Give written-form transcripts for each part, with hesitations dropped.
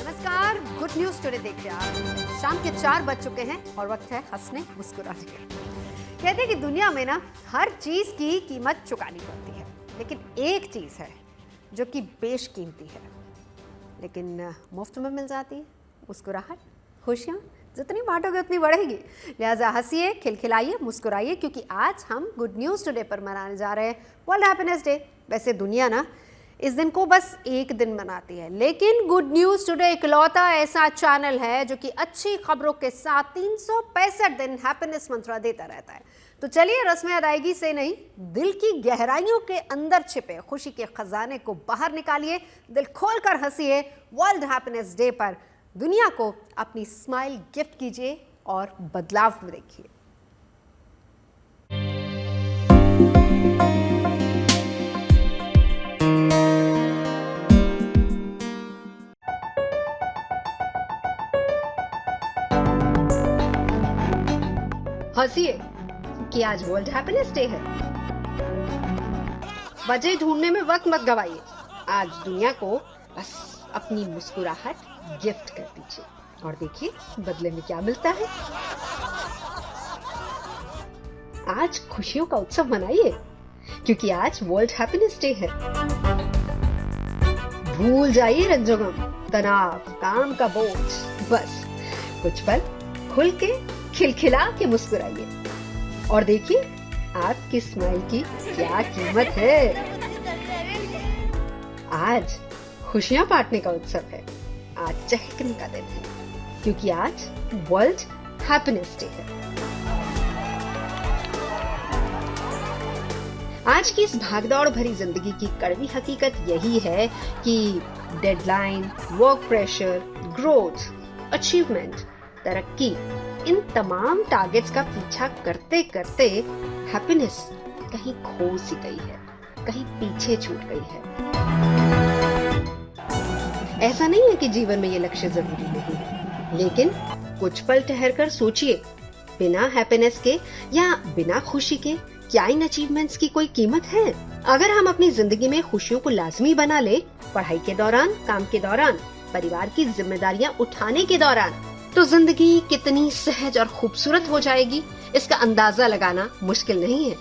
नमस्कार, good news today देख रहे हैं आप। शाम के 4 बज चुके हैं और वक्त है हंसने मुस्कुराने का। कहते हैं कि दुनिया में ना हर चीज की कीमत चुकानी पड़ती है, लेकिन एक चीज है जो कि बेशकीमती है लेकिन मुफ्त में मिल जाती है। मुस्कुराहट, खुशियाँ जितनी बांटोगे उतनी बढ़ेगी। लिहाजा हंसिए, खिलखिलाइए, मुस्कुराइए, क्योंकि आज हम गुड न्यूज़ टुडे पर मनाने जा रहे हैं वर्ल्ड हैप्पीनेस डे। वैसे दुनिया ना इस दिन को बस एक दिन मनाती है, लेकिन गुड न्यूज़ टुडे इकलौता ऐसा चैनल है जो कि अच्छी खबरों के साथ 365 दिन हैप्पीनेस मंत्रा देता रहता है। तो चलिए रस्म अदायगी से नहीं, दिल की गहराइयों के अंदर छिपे खुशी के खजाने को बाहर निकालिए, दिल खोलकर हंसिए। वर्ल्ड हैप्पीनेस डे पर दुनिया को अपनी स्माइल गिफ्ट कीजिए और बदलाव में देखिए। हंसिए कि आज वर्ल्ड हैप्पीनेस डे है। वजह ढूंढने में वक्त मत गवाइए। आज दुनिया को बस अपनी मुस्कुराहट गिफ्ट कर दीजिए और देखिए बदले में क्या मिलता है। आज खुशियों का उत्सव मनाइए, क्योंकि आज वर्ल्ड हैप्पीनेस डे है। भूल जाइए रंजोगम, तनाव, काम का बोझ। बस कुछ पल खुल के खिलखिला के मुस्कुराइए और देखिए आपकी स्माइल की क्या कीमत है। आज खुशियां बांटने का उत्सव है, आज चहकने का दिन है, क्योंकि आज वर्ल्ड हैप्पीनेस डे है। आज की इस भागदौड़ भरी जिंदगी की कड़वी हकीकत यही है कि deadline, work pressure, growth, achievement, तरक्की, इन तमाम टारगेट्स का पीछा करते करते हैप्पीनेस कहीं खो सी गई है, कहीं पीछे छूट गई है। ऐसा नहीं है कि जीवन में ये लक्ष्य जरूरी नहीं है, लेकिन कुछ पल ठहरकर सोचिए, बिना हैप्पीनेस के या बिना खुशी के क्या इन अचीवमेंट्स की कोई कीमत है? अगर हम अपनी जिंदगी में खुशियों को लाजमी बना ले, पढ़ाई के दौरान, काम के दौरान, परिवार की जिम्मेदारियां उठाने के दौरान, तो जिंदगी कितनी सहज और खूबसूरत हो जाएगी, इसका अंदाजा लगाना मुश्किल नहीं है।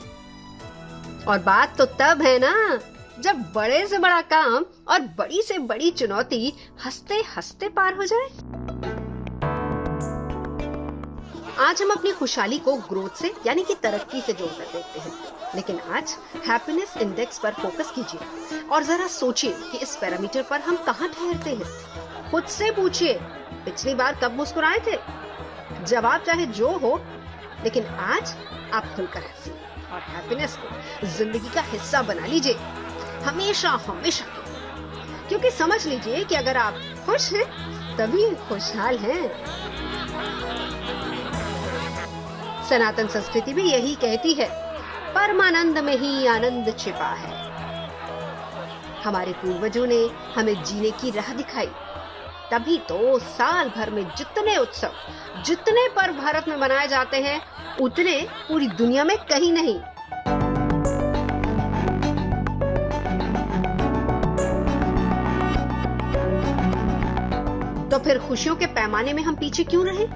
और बात तो तब है ना जब बड़े से बड़ा काम और बड़ी से बड़ी चुनौती हंसते हंसते पार हो जाए। आज हम अपनी खुशहाली को ग्रोथ से यानी कि तरक्की से जोड़कर देखते हैं, लेकिन आज हैप्पीनेस इंडेक्स पर फोकस कीजिए और जरा सोचिए कि इस पैरामीटर पर हम कहाँ ठहरते हैं। खुद से पूछिए, पिछली बार कब मुस्कुराए थे? जवाब चाहे जो हो, लेकिन आज आप खुलकर हंसिए और हैप्पीनेस को जिंदगी का हिस्सा बना लीजिए, हमेशा हमेशा के लिए। क्योंकि समझ लीजिए कि अगर आप खुश हैं तभी खुशहाल हैं। सनातन संस्कृति भी यही कहती है, परमानंद में ही आनंद छिपा है। हमारे पूर्वजों ने हमें जीने की राह दिखाई, तभी तो साल भर में जितने उत्सव, जितने पर्व भारत में मनाए जाते हैं, उतने पूरी दुनिया में कहीं नहीं। तो फिर खुशियों के पैमाने में हम पीछे क्यों रहे?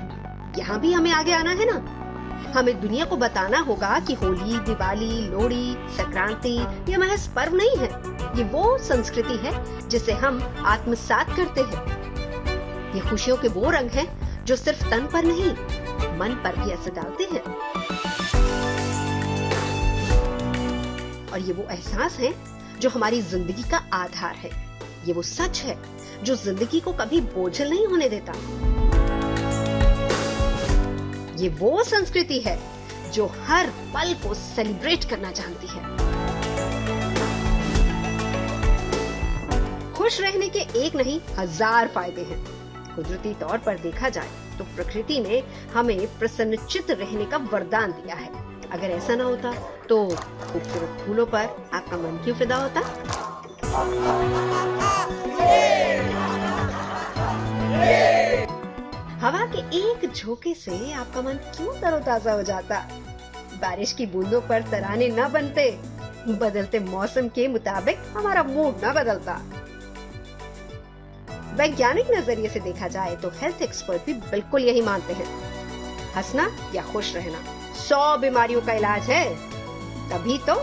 यहाँ भी हमें आगे आना है ना। हमें दुनिया को बताना होगा कि होली, दिवाली, लोहड़ी, संक्रांति ये महज पर्व नहीं है, ये वो संस्कृति है जिसे हम आत्मसात करते हैं। ये खुशियों के वो रंग हैं जो सिर्फ तन पर नहीं, मन पर भी असर डालते हैं। और ये वो एहसास है जो हमारी जिंदगी का आधार है। ये वो सच है जो जिंदगी को कभी बोझिल नहीं होने देता। ये वो संस्कृति है जो हर पल को सेलिब्रेट करना जानती है। खुश रहने के एक नहीं 1000 फायदे हैं। कुदरती तौर पर देखा जाए तो प्रकृति ने हमें प्रसन्नचित्त रहने का वरदान दिया है। अगर ऐसा ना होता तो खूबसूरत फूलों पर आपका मन क्यों फिदा होता? हवा के एक झोंके से आपका मन क्यों तरोताजा हो जाता? बारिश की बूंदों पर तराने न बनते, बदलते मौसम के मुताबिक हमारा मूड न बदलता। वैज्ञानिक नजरिए से देखा जाए तो हेल्थ एक्सपर्ट भी बिल्कुल यही मानते हैं। हंसना या खुश रहना 100 बीमारियों का इलाज है। तभी तो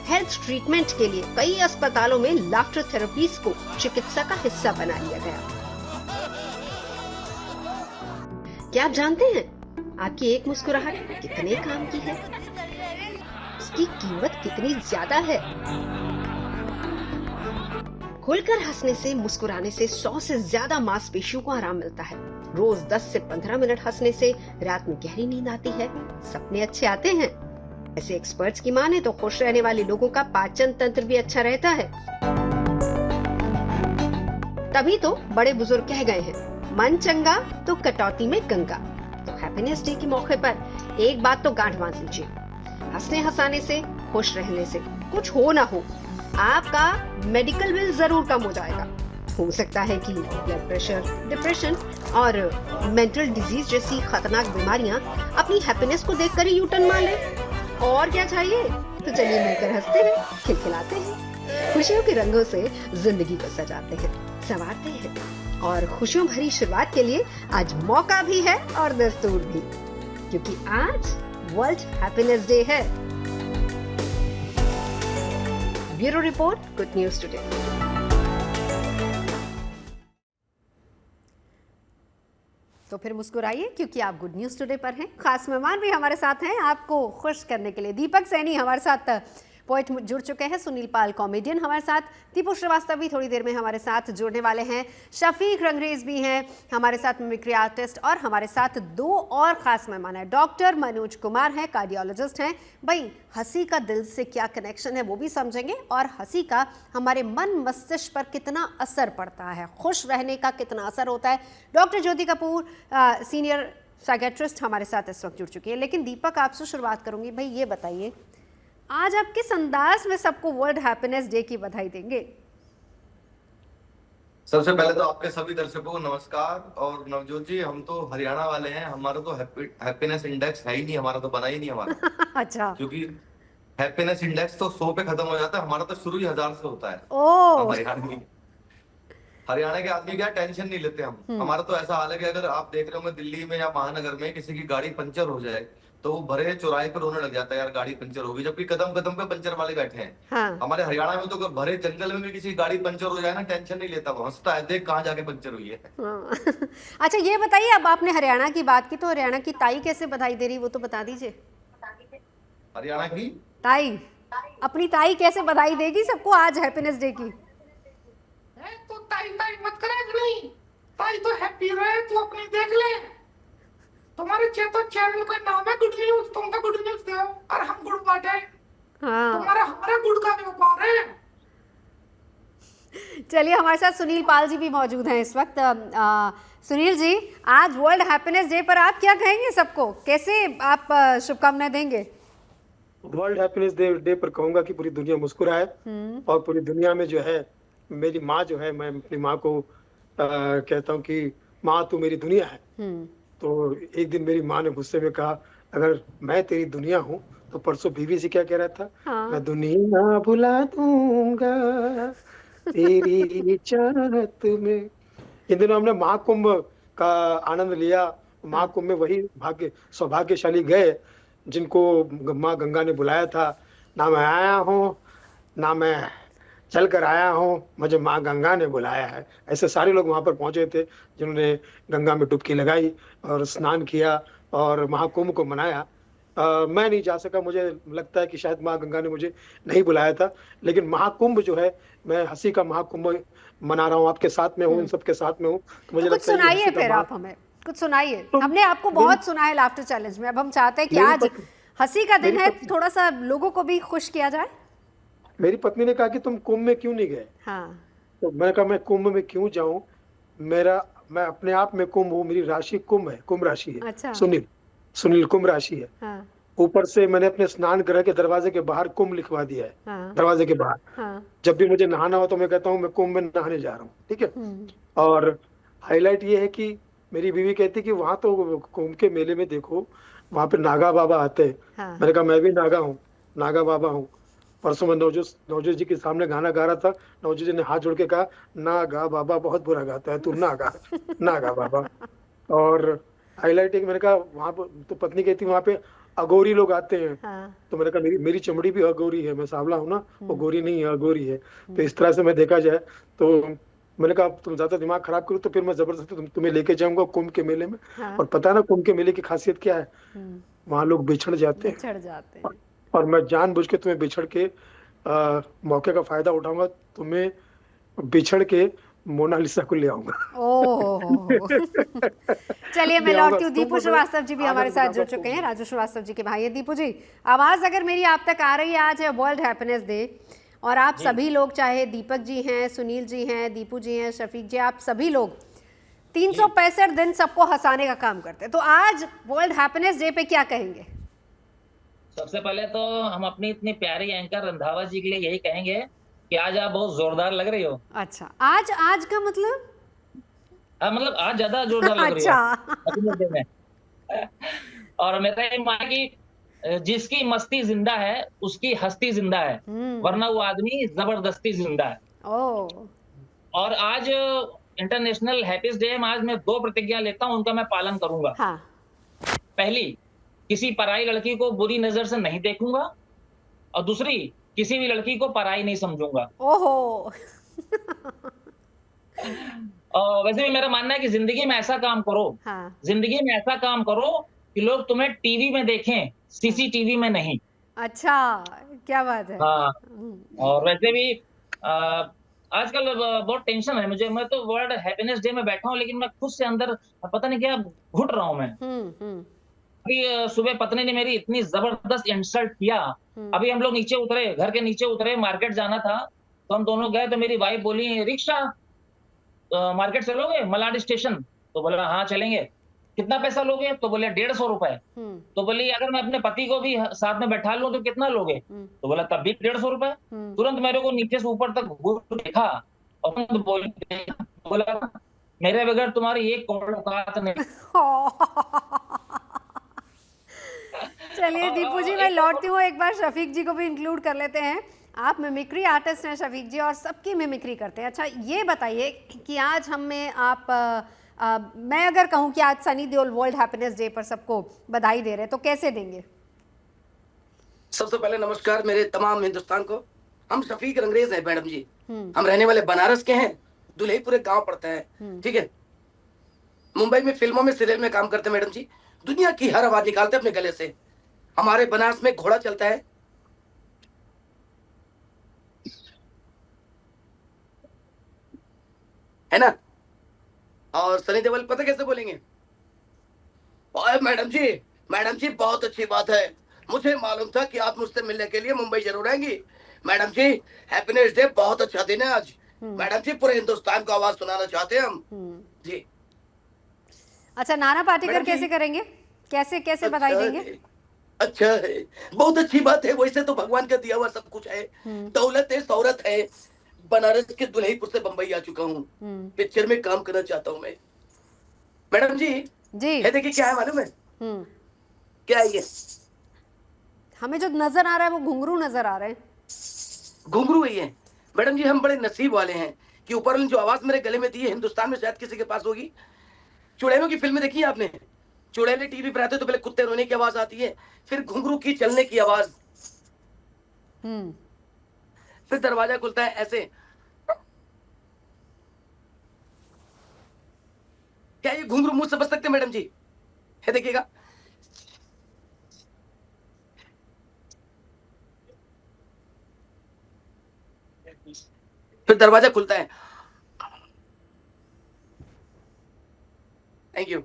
हेल्थ ट्रीटमेंट के लिए कई अस्पतालों में लाफ्टर थेरेपीज को चिकित्सा का हिस्सा बना लिया गया। क्या आप जानते हैं आपकी एक मुस्कुराहट कितने काम की है? उसकी कीमत कितनी ज्यादा है? खुलकर हंसने से, मुस्कुराने से 100 से ज्यादा मांसपेशियों को आराम मिलता है। रोज 10 से 15 मिनट हंसने से रात में गहरी नींद आती है, सपने अच्छे आते हैं। ऐसे एक्सपर्ट्स की माने तो खुश रहने वाले लोगों का पाचन तंत्र भी अच्छा रहता है। तभी तो बड़े बुजुर्ग कह गए हैं, मन चंगा तो कटौती में गंगा। तो हैप्पीनेस डे के मौके पर एक बात तो गांठ बांध लीजिए, हंसने हंसाने से, खुश रहने से कुछ हो ना हो, आपका मेडिकल बिल जरूर कम हो जाएगा। हो सकता है कि ब्लड प्रेशर, डिप्रेशन और मेंटल डिजीज जैसी खतरनाक बीमारियां अपनी हैप्पीनेस को देखकर ही यूटर्न मार लें। और क्या चाहिए? तो चलिए मिलकर हंसते हैं, खिलखिलाते हैं, खुशियों के रंगों से जिंदगी को सजाते हैं, संवारते हैं। और खुशियों भरी शुरुआत के लिए आज मौका भी है और दस्तूर भी, क्योंकि आज वर्ल्ड हैप्पीनेस डे है। Bureau report, good news today. तो फिर मुस्कुराइए, क्योंकि आप गुड न्यूज टुडे पर हैं। खास मेहमान भी हमारे साथ हैं आपको खुश करने के लिए। दीपक सैनी हमारे साथ पोइट जुड़ चुके हैं, सुनील पाल कॉमेडियन हमारे साथ, दीपू श्रीवास्तव भी थोड़ी देर में हमारे साथ जुड़ने वाले हैं, शफीक रंगरेज भी हैं हमारे साथ, मिमिक्री आर्टिस्ट, और हमारे साथ 2 और खास मेहमान हैं। डॉक्टर मनोज कुमार हैं, कार्डियोलॉजिस्ट हैं। भाई हंसी का दिल से क्या कनेक्शन है वो भी समझेंगे, और हंसी का हमारे मन मस्तिष्क पर कितना असर पड़ता है, खुश रहने का कितना असर होता है। डॉक्टर ज्योति कपूर सीनियर साइकेट्रिस्ट हमारे साथ इस वक्त जुड़ चुकी है। लेकिन दीपक, आपसे शुरुआत करूंगी। भाई ये बताइए, आज आप किस अंदाज में सबको वर्ल्ड हैप्पीनेस डे की बधाई देंगे? सबसे पहले तो आपके सभी दर्शकों को नमस्कार। और नवजोत जी, हम तो हरियाणा वाले हैं, हमारा तो हैप्पीनेस इंडेक्स है ही नहीं, हमारा तो बना ही नहीं हमारा। अच्छा। क्योंकि हैप्पीनेस इंडेक्स तो 100 पे खत्म हो जाता है, हमारा तो शुरू ही 1000 से होता है। ओ। हरियाणा के आदमी क्या टेंशन नहीं लेते हम। हमारा तो ऐसा हाल है कि अगर आप देख रहे होंगे दिल्ली में या महानगर में किसी की गाड़ी पंचर हो जाए तो वो भरे चौराहे पर रोने लग जाता है, यार गाड़ी पंचर होगी, जबकि कदम कदम पे पंचर वाले बैठे हैं। हाँ। हमारे हरियाणा में तो भरे जंगल में भी किसी की गाड़ी पंचर हो जाए ना, टेंशन नहीं लेता, वो हंसता है, देख कहाँ जाके पंचर हुई है। हाँ। अच्छा ये बताइए, अब आपने हरियाणा की बात की तो हरियाणा की ताई कैसे बधाई दे रही, वो तो बता दीजिए। हरियाणा की ताई, अपनी ताई कैसे बधाई देगी सबको आज हैप्पीनेस डे की? तो ताई ताई मत करे, नहीं ताई तो हैप्पी रहे, तू अपनी देख ले। तुम्हारे चैनल का नाम है गुड न्यूज, तुम तो गुड न्यूज दो और हम गुड बांटे। हाँ। तुम्हारा हमारे गुड का व्यापार है। चलिए, हमारे साथ सुनील पाल जी भी मौजूद हैं इस वक्त। सुनील जी, आज वर्ल्ड हैप्पीनेस डे पर आप क्या कहेंगे सबको, कैसे आप शुभकामनाएं देंगे? वर्ल्ड हैप्पीनेस डे पर कहूंगा कि पूरी दुनिया मुस्कुराए, और पूरी दुनिया में जो है मेरी माँ जो है, मैं अपनी माँ को कहता हूँ कि माँ तू मेरी दुनिया है। तो एक दिन मेरी माँ ने गुस्से में कहा, अगर मैं तेरी दुनिया हूँ तो परसों बीवी से क्या कह रहा था? हाँ। मैं दुनिया भुला दूंगा तेरी चाहत में। इन दिनों हमने महाकुंभ का आनंद लिया। महाकुंभ में वही सौभाग्यशाली गए जिनको माँ गंगा ने बुलाया था। ना मैं आया हूँ, ना मैं चल कर आया हूँ, मुझे माँ गंगा ने बुलाया है। ऐसे सारे लोग वहां पर पहुंचे थे जिन्होंने गंगा में डुबकी लगाई और स्नान किया और महाकुंभ को मनाया। मैं नहीं जा सका, मुझे लगता है कि शायद माँ गंगा ने मुझे नहीं बुलाया था, लेकिन महाकुंभ जो है, मैं हंसी का महाकुंभ मना रहा हूँ, आपके साथ में हूँ, इन सबके साथ में हूँ। तो मुझे कुछ सुनाइए, फिर आप हमें कुछ सुनाइए। हमने आपको बहुत सुना है लाफ्टर चैलेंज में, अब हम चाहते हैं कि आज हंसी का दिन है, थोड़ा सा लोगों को भी खुश किया जाए। मेरी पत्नी ने कहा कि तुम कुंभ में क्यों नहीं गए? हाँ। तो मैंने कहा मैं कुंभ में क्यों जाऊं, मैं अपने आप में कुंभ हूँ, मेरी राशि कुंभ है, कुंभ राशि है। अच्छा। सुनील कुंभ राशि है। हाँ। ऊपर से मैंने अपने स्नान गृह के दरवाजे के बाहर कुंभ लिखवा दिया है। हाँ। दरवाजे के बाहर। हाँ। जब भी मुझे नहाना हो तो मैं कहता हूँ मैं कुंभ में नहाने जा रहा हूँ, ठीक है। और हाईलाइट ये है कि मेरी बीवी कहती कि वहां तो कुंभ के मेले में देखो, वहां पे नागा बाबा आते हैं। हाँ। मैंने कहा मैं भी नागा हूँ, नागा बाबा हूँ, परसों मैं नवजोत जी के सामने गाना गा रहा था। नवजोत जी ने हाथ जोड़ के कहा, ना गा बाबा, बहुत बुरा गाता है तू, ना गा, ना गा बाबा। और हाईलाइट एक, मैंने कहा वहां पर तो पत्नी कहती वहां पे अघोरी लोग आते हैं। हाँ। तो मैंने कहा मेरी मेरी चमड़ी भी अघोरी है, मैं सांवला हूँ ना, वो गोरी नहीं है, अघोरी है। तो इस तरह से मैं देखा जाए तो मैंने कहा तुम ज्यादा दिमाग खराब करो तो फिर मैं जबरदस्ती तुम्हें लेके जाऊंगा कुंभ के मेले में। हाँ। और पता है ना कुंभ के मेले की खासियत क्या है? वहां लोग बिछड़ जाते हैं। बिछड़ जाते हैं। और मैं जानबूझ के तुम्हें बिछड़ के मौके का फायदा उठाऊंगा, तुम्हें बिछड़ के मोनालिसा को ले आऊंगा। ओह चलिए मैं ले आऊंगा लौटती हूँ। दीपू कुंभ में, श्रीवास्तव जी भी हमारे आनंद साथ उठाऊंगा जुड़ चुके कुंभ हैं, में। राजू श्रीवास्तव जी के भाई है। दीपू जी, आवाज़ अगर मेरी आप तक आ रही है, आज है वर्ल्ड हैप्पीनेस डे और आप सभी लोग, चाहे दीपक जी हैं, सुनील जी हैं, दीपू जी हैं, शफीक जी, आप सभी लोग 365 दिन सबको हंसाने का काम करते हैं। तो आज वर्ल्ड हैप्पीनेस डे पे क्या कहेंगे? सबसे पहले तो हम अपनी इतनी प्यारी एंकर रंधावा जी के लिए यही कहेंगे कि आज आप बहुत जोरदार लग रही हो। अच्छा, आज आज का मतलब? मतलब आज ज्यादा जोरदार लग रही हो अच्छा अपने दिन में। और मेरा ये मानना है कि जिसकी मस्ती जिंदा है उसकी हस्ती जिंदा है, वरना वो आदमी जबरदस्ती जिंदा है। ओह और आज इंटरनेशनल हैप्पीनेस डे में आज मैं 2 प्रतिज्ञा लेता हूं, उनका मैं पालन करूंगा। हाँ। पहली, किसी पराई लड़की को बुरी नजर से नहीं देखूंगा, और दूसरी, किसी भी लड़की को पराई नहीं समझूंगा। ओहो और वैसे भी मेरा मानना है कि जिंदगी में ऐसा काम करो, हाँ। जिंदगी में ऐसा काम करो कि लोग तुम्हें टीवी में देखें, सीसीटीवी में नहीं। अच्छा, क्या बात है। हाँ। और वैसे भी आजकल बहुत टेंशन है मुझे। मैं तो वर्ल्ड हैप्पीनेस डे में बैठा हूँ, लेकिन मैं खुद से अंदर पता नहीं क्या घुट रहा हूँ मैं। अभी सुबह पत्नी ने मेरी इतनी जबरदस्त इंसल्ट किया। अभी हम लोग नीचे उतरे, घर के नीचे उतरे, मार्केट जाना था, तो हम दोनों गए, तो मेरी वाइफ बोली, रिक्शा मार्केट चलोगे मलाड स्टेशन? तो बोला हाँ चलेंगे। कितना पैसा लोगे? तो बोले 150 रुपए। तो बोली अगर मैं अपने पति को भी साथ में बैठा लूं तो कितना लोगे? तो बोला तब भी 150 रुपए। तुरंत मेरे को नीचे से ऊपर तक घूर देखा और तुरंत बोला मेरे बगैर तुम्हारी एक करोड़ औकात नहीं। चलिए दीपू जी, मैं लौटती हूँ, एक बार शफीक जी को भी इंक्लूड कर लेते हैं। आप मिमिक्री आर्टिस्ट हैं शफीक जी, और सबकी मिमिक्री करते हैं। अच्छा ये बताइए कि आज हमें मैं अगर कहूँ कि आज Sunny Deol world happiness day पर सबको बधाई दे रहे हैं, तो कैसे देंगे? सबसे पहले नमस्कार मेरे तमाम हिंदुस्तान को। हम शफीक रंगरेज हैं मैडम जी। हम रहने वाले बनारस के हैं, दुल्हीपुरे गांव पड़ता है, ठीक है। मुंबई में फिल्मों में, सीरियल में काम करते हैं मैडम जी। दुनिया की हर आवाज निकालते हैं अपने गले से। हमारे बनारस में घोड़ा चलता है ना। और सनी देओल पता कैसे बोलेंगे? ओए मैडम जी बहुत अच्छी बात है। मुझे मालूम था कि आप मुझसे मिलने के लिए मुंबई जरूर आएंगी। मैडम जी हैप्पीनेस डे बहुत अच्छा दिन है आज। मैडम जी पूरे हिंदुस्तान को आवाज सुनाना चाहते हैं हम जी। अच्छा, नाना पाटेकर कैसे करेंगे? कैसे कैसे बधाई देंगे? अच्छा है, बहुत अच्छी बात है। वैसे तो भगवान का दिया हुआ सब कुछ है, दौलत है, शौहरत है। बनारस के दुल्हीपुर से बंबई आ चुका हूँ, पिक्चर में काम करना चाहता हूँ मैं। मैडम जी है, देखिए क्या है मालूम है? क्या है ये? हमें जो नजर आ रहा है वो घुंघरू नजर आ रहे हैं। घुंघरू है ये मैडम जी। हम बड़े नसीब वाले हैं कि ऊपर वाले जो आवाज मेरे गले में दी है, हिंदुस्तान में शायद किसी के पास होगी। चुड़ैलों की फिल्में देखी है आपने? चुड़ैले टीवी पर आते तो पहले कुत्ते रोने की आवाज आती है, फिर घुंघरू की चलने की आवाज, फिर दरवाजा खुलता है ऐसे। क्या ये घुंघरू मुझ से बच सकते मैडम जी? है देखिएगा। फिर दरवाजा खुलता है। Thank you.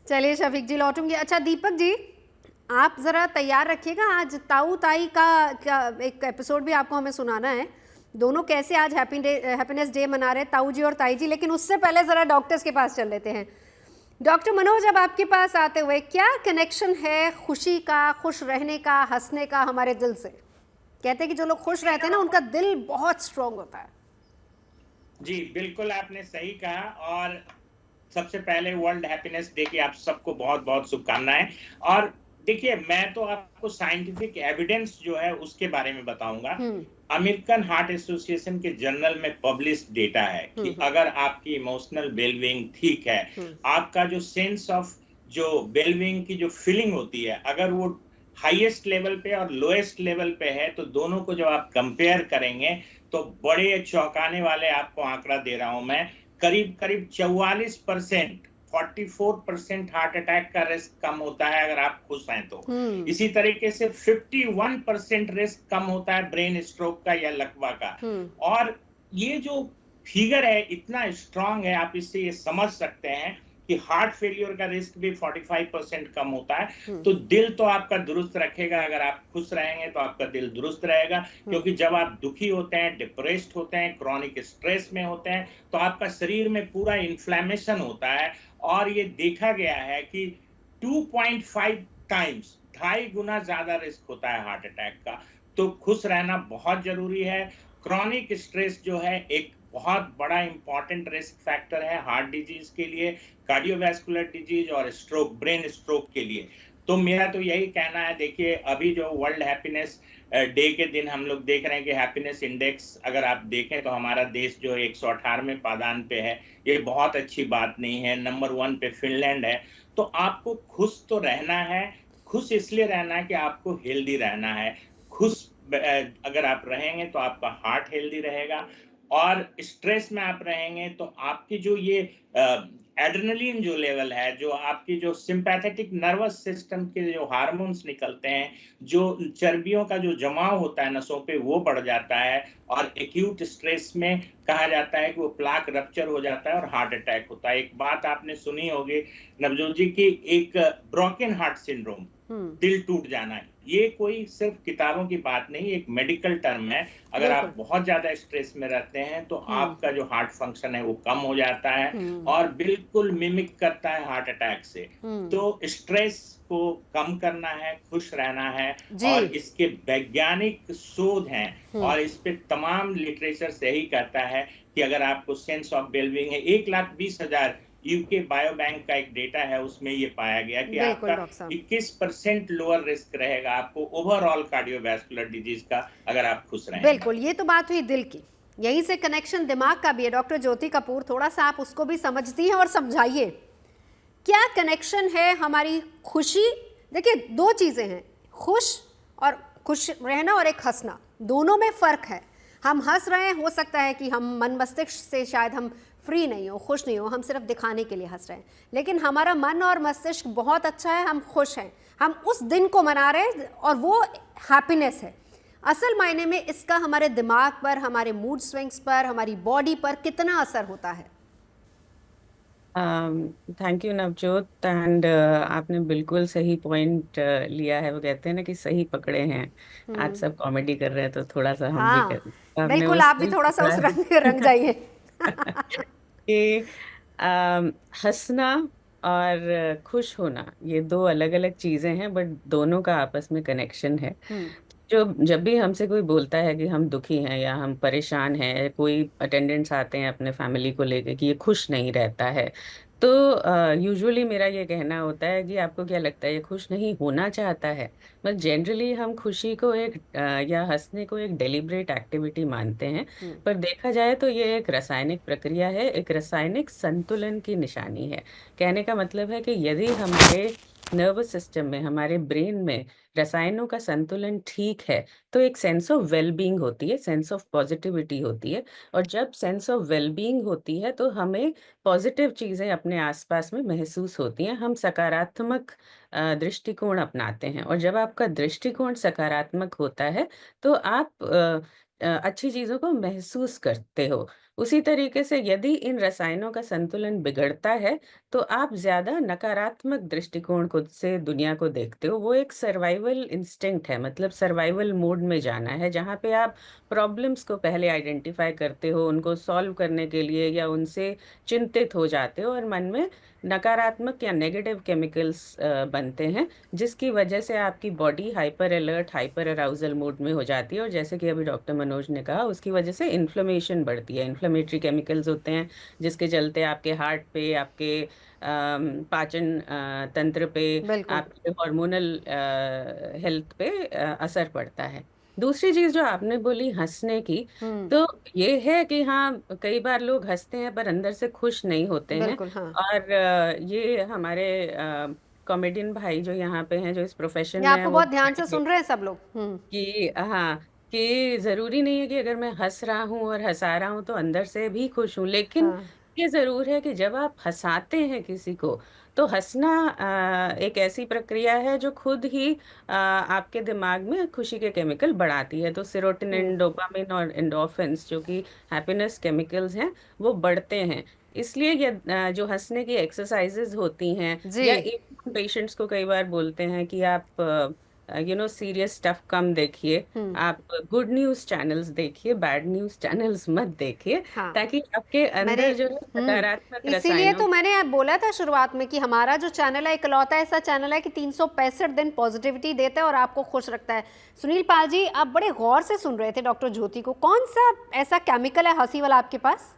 चलिए शफीक जी, लौटूंगी। अच्छा दीपक जी, आप ज़रा तैयार रखिएगा, आज ताऊ ताई का एक एपिसोड भी आपको हमें सुनाना है। दोनों कैसे आज हैप्पीनेस डे मना रहे हैं, ताऊ जी और ताई जी। लेकिन उससे पहले ज़रा डॉक्टर्स के पास चल लेते हैं। डॉक्टर मनोज, अब आपके पास आते हुए, क्या कनेक्शन है खुशी का, खुश रहने का, हंसने का हमारे दिल से? कहते हैं कि जो लोग खुश रहते हैं ना, उनका दिल बहुत स्ट्रॉन्ग होता है। जी बिल्कुल, आपने सही कहा। और सबसे पहले वर्ल्ड हैप्पीनेस डे की आप सबको बहुत बहुत शुभकामनाएं। और देखिए, मैं तो आपको साइंटिफिक एविडेंस जो है उसके बारे में बताऊंगा। अमेरिकन हार्ट एसोसिएशन के जर्नल में पब्लिश डेटा है कि अगर आपकी इमोशनल वेलबींग ठीक है, आपका जो सेंस ऑफ जो वेलबींग की जो फीलिंग होती है, अगर वो हाईएस्ट लेवल पे और लोएस्ट लेवल पे है, तो दोनों को जब आप कंपेयर करेंगे तो बड़े चौंकाने वाले आपको आंकड़ा दे रहा हूं मैं, करीब करीब 44%, 44% हार्ट अटैक का रिस्क कम होता है अगर आप खुश हैं तो। इसी तरीके से 51% रिस्क कम होता है ब्रेन स्ट्रोक का या लकवा का। और ये जो फिगर है इतना स्ट्रांग है, आप इससे ये समझ सकते हैं कि हार्ट फेलियर का रिस्क भी 45% कम होता है। तो दिल तो आपका दुरुस्त रखेगा, अगर आप खुश रहेंगे तो आपका दिल दुरुस्त रहेगा, क्योंकि जब आप दुखी होते हैं, डिप्रेस्ड होते हैं, क्रॉनिक स्ट्रेस में होते हैं, तो आपका शरीर में पूरा इन्फ्लेमेशन होता है। और ये देखा गया है कि 2.5 टाइम्स, 2.5 गुना ज्यादा रिस्क होता है हार्ट अटैक का। तो खुश रहना बहुत जरूरी है। क्रॉनिक स्ट्रेस जो है एक बहुत बड़ा इंपॉर्टेंट रिस्क फैक्टर है हार्ट डिजीज के लिए, कार्डियोवैस्कुलर डिजीज और स्ट्रोक, ब्रेन स्ट्रोक के लिए। तो मेरा तो यही कहना है, देखिए अभी जो वर्ल्ड हैप्पीनेस डे के दिन हम लोग देख रहे हैं कि हैप्पीनेस इंडेक्स अगर आप देखें तो हमारा देश जो 118वें पायदान पे है, ये बहुत अच्छी बात नहीं है। नंबर 1 पे फिनलैंड है। तो आपको खुश तो रहना है, खुश इसलिए रहना है कि आपको हेल्दी रहना है। खुश अगर आप रहेंगे तो आपका हार्ट हेल्दी रहेगा, और स्ट्रेस में आप रहेंगे तो आपकी जो ये एड्रेनलिन जो लेवल है, जो आपकी जो सिंपैथेटिक नर्वस सिस्टम के जो हार्मोन्स निकलते हैं, जो चर्बियों का जो जमाव होता है नसों पे, वो बढ़ जाता है। और एक्यूट स्ट्रेस में कहा जाता है कि वो प्लाक रप्चर हो जाता है और हार्ट अटैक होता है। एक बात आपने सुनी होगी नवजोत जी की, एक ब्रोकन हार्ट सिंड्रोम, दिल टूट जाना है, ये कोई सिर्फ किताबों की बात नहीं, एक मेडिकल टर्म है। अगर आप बहुत ज्यादा स्ट्रेस में रहते हैं तो आपका जो हार्ट फंक्शन है वो कम हो जाता है और बिल्कुल मिमिक करता है हार्ट अटैक से। तो स्ट्रेस को कम करना है, खुश रहना है, और इसके वैज्ञानिक शोध हैं और इस पे तमाम लिटरेचर से ही कहता है कि अगर आपको सेंस ऑफ वेलबींग है, 1,20,000 यूके बायोबैंक का एक डेटा है, उसमें ये पाया गया कि आपका 21% लोअर रिस्क रहेगा आपको ओवरऑल कार्डियोवैस्कुलर डिजीज का अगर आप खुश रहें। बिल्कुल, ये तो बात हुई दिल की, यहीं से कनेक्शन दिमाग का भी है। डॉक्टर ज्योति कपूर, थोड़ा सा आप उसको भी समझती हैं और समझाइए क्या कनेक्शन है हमारी खुशी। देखिए 2 चीजें हैं, खुश और खुश रहना और एक हंसना, दोनों में फर्क है। हम हंस रहे हैं, हो सकता है कि हम मन मस्तिष्क से शायद हम फ्री नहीं हो, खुश नहीं हो, हम सिर्फ दिखाने के लिए हंस रहे हैं, लेकिन हमारा मन और मस्तिष्क बहुत अच्छा है, हम खुश हैं, हम उस दिन को मना रहे हैं और वो हैप्पीनेस है। असल मायने में इसका हमारे दिमाग पर, हमारे मूड स्विंग्स पर, हमारी बॉडी पर कितना असर होता है? थैंक यू नवजोत, एंड आपने बिल्कुल सही पॉइंट लिया है। वो कहते हैं ना कि सही पकड़े हैं। आज सब कॉमेडी कर रहे हैं तो थोड़ा सा हम भी कर, बिल्कुल आप भी थोड़ा सा उस रंग जाइए कि हंसना और खुश होना ये 2 अलग अलग चीजें हैं, बट दोनों का आपस में कनेक्शन है। जब भी हमसे कोई बोलता है कि हम दुखी हैं या हम परेशान हैं, कोई अटेंडेंट्स आते हैं अपने फैमिली को लेके कि ये खुश नहीं रहता है, तो यूजुअली मेरा ये कहना होता है कि आपको क्या लगता है ये खुश नहीं होना चाहता है? बट जनरली हम खुशी को एक या हंसने को एक डेलिब्रेट एक्टिविटी मानते हैं, पर देखा जाए तो ये एक रासायनिक प्रक्रिया है, एक रासायनिक संतुलन की निशानी है। कहने का मतलब है कि यदि हमारे नर्वस सिस्टम में, हमारे ब्रेन में रसायनों का संतुलन ठीक है तो एक सेंस ऑफ वेलबींग होती है, सेंस ऑफ पॉजिटिविटी होती है। और जब सेंस ऑफ वेलबींग होती है तो हमें पॉजिटिव चीज़ें अपने आसपास में महसूस होती हैं, हम सकारात्मक दृष्टिकोण अपनाते हैं। और जब आपका दृष्टिकोण सकारात्मक होता है तो आप अच्छी चीज़ों को महसूस करते हो। उसी तरीके से यदि इन रसायनों का संतुलन बिगड़ता है तो आप ज़्यादा नकारात्मक दृष्टिकोण को से दुनिया को देखते हो। वो एक सर्वाइवल इंस्टिंक्ट है, मतलब सर्वाइवल मोड में जाना है, जहाँ पे आप प्रॉब्लम्स को पहले आइडेंटिफाई करते हो, उनको सॉल्व करने के लिए या उनसे चिंतित हो जाते हो, और मन में नकारात्मक या नेगेटिव केमिकल्स बनते हैं, जिसकी वजह से आपकी body hyper alert, hyper arousal mode में हो जाती है। और जैसे कि अभी डॉक्टर मनोज ने कहा, उसकी वजह से इन्फ्लेमेशन बढ़ती है। इन्फ्लेमेटरी केमिकल्स होते हैं जिसके चलते आपके हार्ट पे, आपके पाचन तंत्र पे, बिल्कुल। आपके हार्मोनल हेल्थ पे असर पड़ता है। दूसरी चीज जो आपने बोली हंसने की, तो ये है कि हाँ, कई बार लोग हंसते हैं पर अंदर से खुश नहीं होते हैं। बिल्कुल, हाँ। और ये हमारे कॉमेडियन भाई जो यहाँ पे हैं, जो इस प्रोफेशन ये में है, आपको वो बहुत ध्यान से बताएंगे सुन रहे हैं सब लोग। कि हाँ, कि जरूरी नहीं है कि अगर मैं हंस रहा हूँ और हंसा रहा हूँ तो अंदर से भी खुश हूँ, लेकिन हाँ। ये जरूर है कि जब आप हंसाते हैं किसी को, तो हंसना एक ऐसी प्रक्रिया है जो खुद ही आपके दिमाग में खुशी के केमिकल बढ़ाती है। तो सेरोटोनिन, डोपामिन और एंडोर्फिन्स जो कि हैप्पीनेस केमिकल्स हैं, वो बढ़ते हैं। इसलिए ये जो हंसने की एक्सरसाइजेज होती हैं, जी। या पेशेंट्स को कई बार बोलते हैं कि आप सीरियस स्टफ कम देखिए, आप गुड न्यूज चैनल्स देखिए, बैड न्यूज चैनल्स मत देखिए, हाँ। ताकि आपके मैंने अंदर जो है सकारात्मक इसीलिए रसायनों तो मैंने बोला था शुरुआत में कि हमारा जो चैनल है इकलौता ऐसा चैनल है कि 365 दिन पॉजिटिविटी देता है और आपको खुश रखता है। सुनील पाल जी, आप बड़े गौर से सुन रहे थे डॉक्टर ज्योति को, कौन सा ऐसा केमिकल है हंसी वाला आपके पास?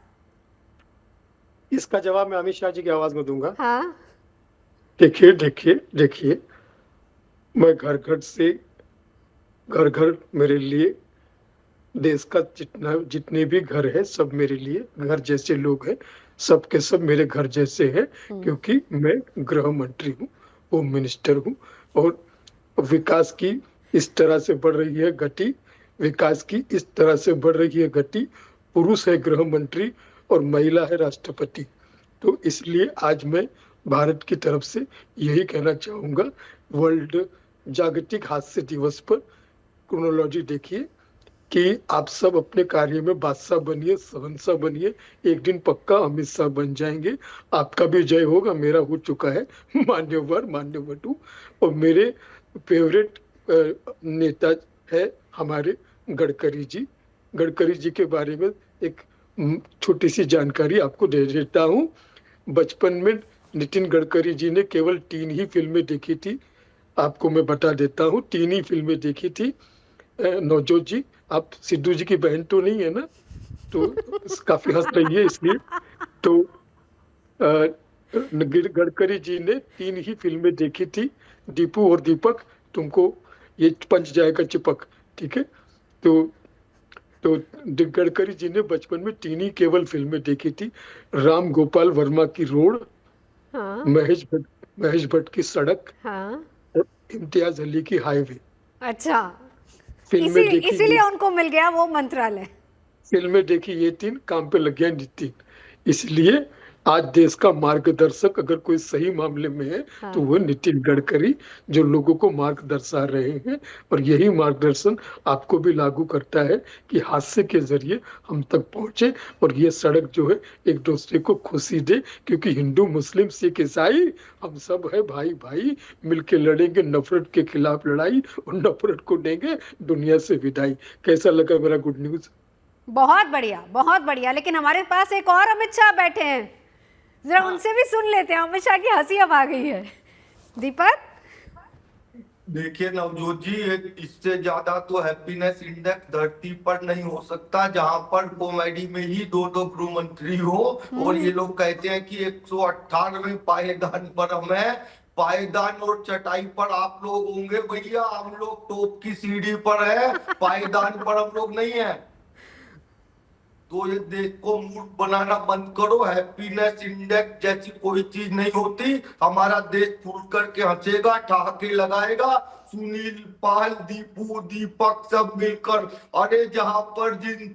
इसका जवाब मैं अमित शाह जी की आवाज में दूंगा। हाँ। देखिए देखिए देखिए, मैं घर घर मेरे लिए, देश का जितने भी घर है सब मेरे लिए घर जैसे लोग हैं, सबके सब मेरे घर जैसे हैं, क्योंकि मैं गृह मंत्री हूँ, होम मिनिस्टर हूँ। और विकास की इस तरह से बढ़ रही है गति, विकास की इस तरह से बढ़ रही है गति, पुरुष है गृह मंत्री और महिला है राष्ट्रपति। तो इसलिए आज मैं भारत की तरफ से यही कहना चाहूंगा, वर्ल्ड जागतिक हास्य दिवस पर क्रोनोलॉजी देखिए कि आप सब अपने कार्य में बादशाह बनिए, शहंशाह बनिए, एक दिन पक्का अमित शाह बन जाएंगे। आपका भी जय होगा, मेरा हो चुका है, मान्यवर मान्यवटू। और मेरे फेवरेट नेता है हमारे गडकरी जी। गडकरी जी के बारे में एक छोटी सी जानकारी आपको दे देता हूँ। बचपन में नितिन गडकरी जी ने केवल 3 ही फिल्में देखी थी, आपको मैं बता देता हूँ, 3 ही फिल्में देखी थी। नवजोत जी, आप सिद्धू जी की बहन तो नहीं है ना, तो काफी हंस रही है इसलिए। तो गडकरी जी ने 3 ही फिल्में देखी थी, दीपू और दीपक, तुमको ये पंच जाएगा चिपक, ठीक है। तो गडकरी जी ने बचपन में 3 ही केवल फिल्में देखी थी, राम गोपाल वर्मा की रोड, हाँ। महेश भट्ट की सड़क, हाँ। और इम्तियाज अली की हाईवे। अच्छा, फिल्में देखी, इसीलिए उनको मिल गया वो मंत्रालय। फिल्में देखी ये 3, काम पे लग गया नितिन। इसलिए आज देश का मार्गदर्शक अगर कोई सही मामले में है, हाँ। तो वो नितिन गडकरी, जो लोगों को मार्ग दर्शा रहे हैं। और यही मार्गदर्शन आपको भी लागू करता है कि हास्य के जरिए हम तक पहुंचे, और ये सड़क जो है एक दूसरे को खुशी दे, क्योंकि हिंदू मुस्लिम सिख ईसाई हम सब है भाई भाई, मिलके लड़ेंगे नफरत के खिलाफ लड़ाई, और नफरत को देंगे दुनिया से विदाई। कैसा लगा मेरा गुड न्यूज? बहुत बढ़िया, बहुत बढ़िया। लेकिन हमारे पास एक और अमित शाह बैठे हैं, जरा उनसे भी सुन लेते हैं। अमित शाह की हंसी अब आ गई है। दीपक, देखिए नवजोत जी, इससे ज्यादा तो हैप्पीनेस इंडेक्स धरती पर नहीं हो सकता, जहां पर कॉमेडी में ही 2 गृह मंत्री हो। और ये लोग कहते हैं कि 198वें पायदान पर हम हैं, पायदान और चटाई पर आप लोग होंगे भैया, हम लोग टॉप की सीढ़ी पर है, पायदान पर हम लोग नहीं है। तो ये देश को मूर्ख बनाना बंद करो। हैप्पीनेस इंडेक्स जैसी कोई चीज नहीं होती। हमारा देश फूल करके हंसेगा, ठहाके लगाएगा, सुनील पाल, दीपू, दीपक सब मिलकर। अरे जहां पर जिन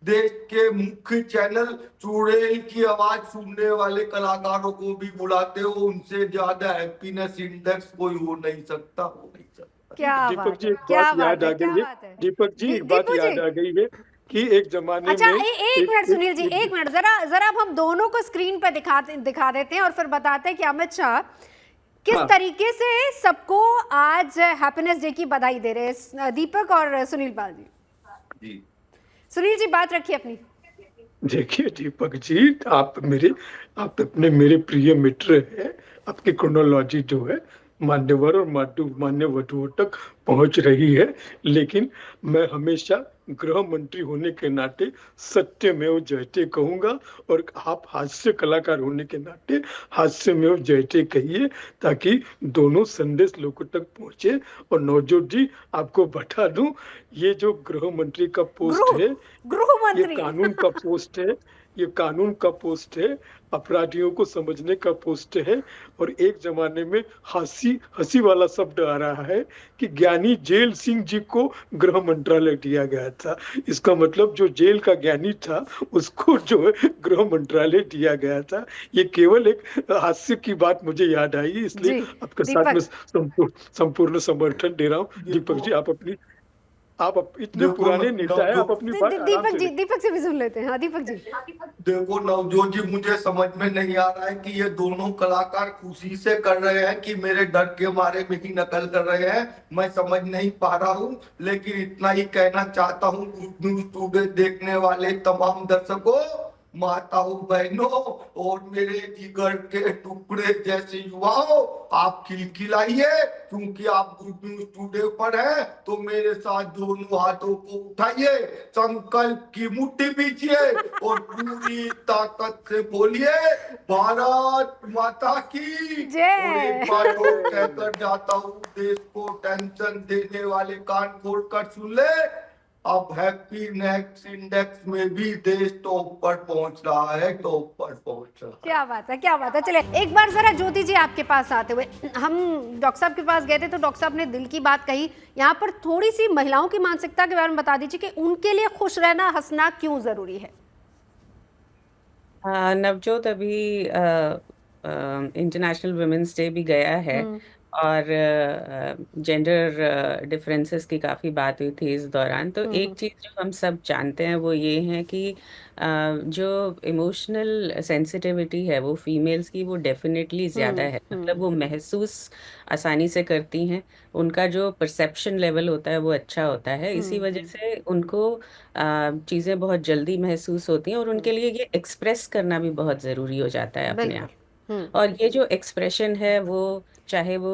देश के मुख्य चैनल चुड़ैल की आवाज सुनने वाले कलाकारों को भी बुलाते हो, उनसे ज्यादा हैप्पीनेस इंडेक्स कोई हो नहीं सकता, हो नहीं सकता। क्या दीपक बात जी, है, एक क्या बात बात याद है, आ क्या गई है। बात है। दीपक जी, एक बात दीपू याद जी। आ गई है कि एक जमाने अच्छा, में एक मिनट सुनील जी, एक मिनट, जरा अब हम दोनों को स्क्रीन पर दिखा देते हैं और फिर बताते हैं कि अमित शाह किस तरीके से सबको आज हैप्पीनेस डे की बधाई दे रहे हैं। दीपक और सुनील पाल जी। सुनील जी, बात रखिए अपनी। देखिए दीपक जी, आप अपने मेरे प्रिय मित्र हैं। आपकी क्रोनोलॉजी जो है मान्यवर और मान्य वधुओं तक पहुंच रही है, लेकिन मैं हमेशा गृह मंत्री होने के नाते सत्यमेव जयते कहूंगा, और आप हास्य कलाकार होने के नाते हास्यमेव जयते कहिए, ताकि दोनों संदेश लोगों तक पहुंचे। और नवजोत जी, आपको बता दूं, ये जो गृह मंत्री का पोस्ट है, गृह ये मंत्री कानून का पोस्ट है, ये कानून का पोस्ट है, अपराधियों को समझने का पोस्ट है। और एक जमाने में हंसी वाला शब्द आ रहा है कि ज्ञानी जेल सिंह जी को गृह मंत्रालय दिया गया था। इसका मतलब जो जेल का ज्ञानी था उसको जो है गृह मंत्रालय दिया गया था। ये केवल एक हास्य की बात मुझे याद आई, इसलिए जी आपके साथ में दीपक संपूर्ण समर्थन दे रहा हूँ। दीपक जी, आप इतने देखो पुराने नेता है, आप नवजोत अपनी बात आराम से दीपक से भी सुन लेते हैं। हाँ दीपक जी। देखो नवजोत जी, मुझे समझ में नहीं आ रहा है कि ये दोनों कलाकार खुशी से कर रहे हैं कि मेरे डर के मारे में ही नकल कर रहे हैं, मैं समझ नहीं पा रहा हूँ। लेकिन इतना ही कहना चाहता हूँ गुड न्यूज टुडे देखने वाले तमाम दर्शकों, माताओं, बहनों और मेरे जिगर के टुकड़े जैसे युवाओं, आप खिलखिलाइए, क्योंकि आप गुड न्यूज टुडे पर हैं। तो मेरे साथ दोनों हाथों को उठाइए, संकल्प की मुट्ठी बीजिए और पूरी ताकत से बोलिए भारत माता की। जय। और एक बात और कहकर जाता हूँ, देश को टेंशन देने वाले कान खोल कर सुन ले, अब हैप्पीनेस इंडेक्स में भी देश टॉप पर पहुंच रहा है, टॉप पर पहुंच रहा है। क्या बात है, क्या बात है। चलिए एक बार जरा ज्योति जी आपके पास आते हुए, हम डॉक्टर साहब के पास गए थे तो डॉक्टर साहब ने दिल की बात कही। यहाँ पर थोड़ी सी महिलाओं की मानसिकता के बारे में बता दीजिए कि उनके लिए खुश रहना, हंसना क्यों जरूरी है। नवजोत, अभी इंटरनेशनल वुमेन्स डे भी गया है और जेंडर डिफरेंसेस की काफ़ी बात हुई थी इस दौरान। तो एक चीज़ जो हम सब जानते हैं वो ये है कि जो इमोशनल सेंसिटिविटी है वो फीमेल्स की, वो डेफिनेटली ज़्यादा है। मतलब वो महसूस आसानी से करती हैं, उनका जो परसेप्शन लेवल होता है वो अच्छा होता है। इसी वजह से उनको चीज़ें बहुत जल्दी महसूस होती हैं और उनके लिए ये एक्सप्रेस करना भी बहुत ज़रूरी हो जाता है अपने आप। और ये जो एक्सप्रेशन है वो चाहे वो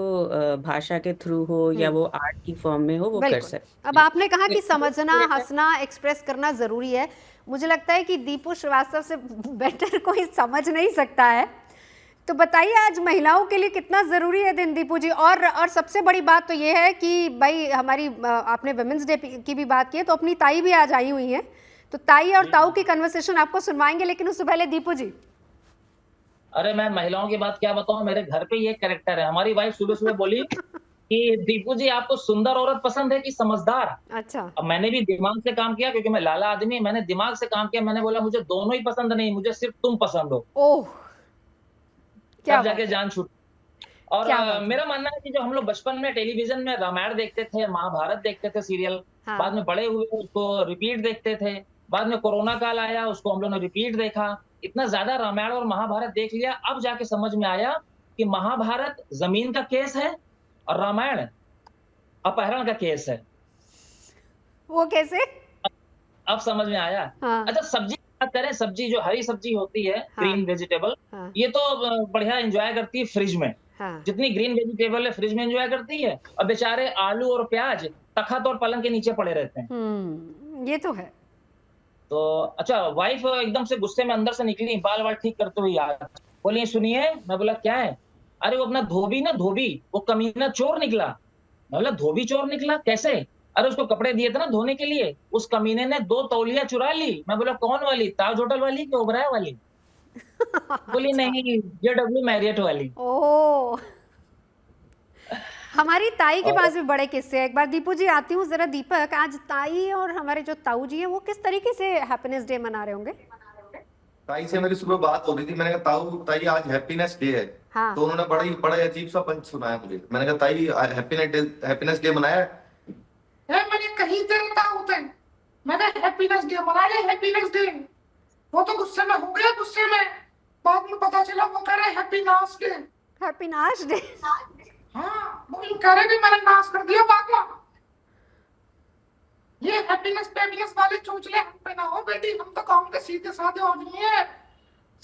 भाषा के थ्रू हो या वो आर्ट की फॉर्म में हो, वो कर बिल्कुल। सकते अब आपने कहा कि समझना, हंसना, एक्सप्रेस करना जरूरी है। मुझे लगता है कि दीपू श्रीवास्तव से बेटर कोई समझ नहीं सकता है। तो बताइए आज महिलाओं के लिए कितना जरूरी है दिन दीपू जी। और सबसे बड़ी बात तो ये है कि भाई हमारी, आपने वुमेन्स डे की भी बात की है, तो अपनी ताई भी आज आई हुई है, तो ताई और ताऊ की कन्वर्सेशन आपको सुनवाएंगे, लेकिन उससे पहले दीपू जी। अरे मैं महिलाओं की बात क्या बताऊं, मेरे घर पे ये कैरेक्टर है। हमारी वाइफ सुबह सुबह बोली कि दीपू जी आपको सुंदर औरत पसंद है कि समझदार। अच्छा। अब मैंने भी दिमाग से काम किया, क्योंकि मैं लाला आदमी, मैंने दिमाग से काम किया। मैंने बोला मुझे दोनों ही पसंद नहीं, मुझे सिर्फ तुम पसंद हो। ओह, क्या तब जाके जान छूट। और मेरा मानना है कि जो हम लोग बचपन में टेलीविजन में रामायण देखते थे, महाभारत देखते थे सीरियल, बाद में बड़े हुए उसको रिपीट देखते थे, बाद में कोरोना काल आया, उसको हम लोग ने रिपीट देखा, इतना ज्यादा रामायण और महाभारत देख लिया, अब जाके समझ में आया कि महाभारत जमीन का केस है और रामायण अपहरण का केस है। वो कैसे? अब समझ में आया। अच्छा, सब्जी बात करें, सब्जी जो हरी सब्जी होती है, ग्रीन वेजिटेबल, ये तो बढ़िया एंजॉय करती है फ्रिज में। जितनी ग्रीन वेजिटेबल है फ्रिज में एंजॉय करती है, और बेचारे आलू और प्याज तखत और पलंग के नीचे पड़े रहते हैं। ये तो है। तो अच्छा, वाइफ एकदम से गुस्से में अंदर से निकली, बाल बाल ठीक करते हुए यार, बोली सुनिए। मैं बोला क्या है? अरे वो अपना धोबी, वो कमीना चोर निकला। मैं बोला धोबी चोर निकला कैसे? अरे उसको कपड़े दिए थे ना धोने के लिए, उस कमीने ने 2 तौलिया चुरा ली। मैं बोला कौन वाली, ताज होटल वाली कि ओबराय वाली? बोली नहीं, JW मैरियट वाली। ओह, हमारी ताई के पास भी बड़े किस्से हैं। एक बार दीपू जी आती हूँ जरा। दीपक, आज ताई और हमारे जो ताऊ जी हैं वो किस तरीके से हैप्पीनेस डे मना रहे होंगे? ताई से मेरी सुबह बात हो रही थी, मैंने कहा ताई आज हैप्पीनेस डे है। तो उन्होंने बड़ा अजीब सा पंच सुनाया मुझे। मैंने कहा ताई हैप्पीनेस डे मनाया है? मैंने कहीं देता होते, मैंने हैप्पीनेस डे मना लिया, हैप्पीनेस डे। वो तो गुस्से में हो गया, गुस्से में बाद में पता चला वो कह रहे हैप्पी नाश डे। हैप्पी नाश डे? हाँ, वो कह रहे कि मैंने नाश कर दिया बाका। ये हैप्पीनेस वाले चूचले हम पे ना हो बेटी, हम तो काम के सीधे साधे आदमी है,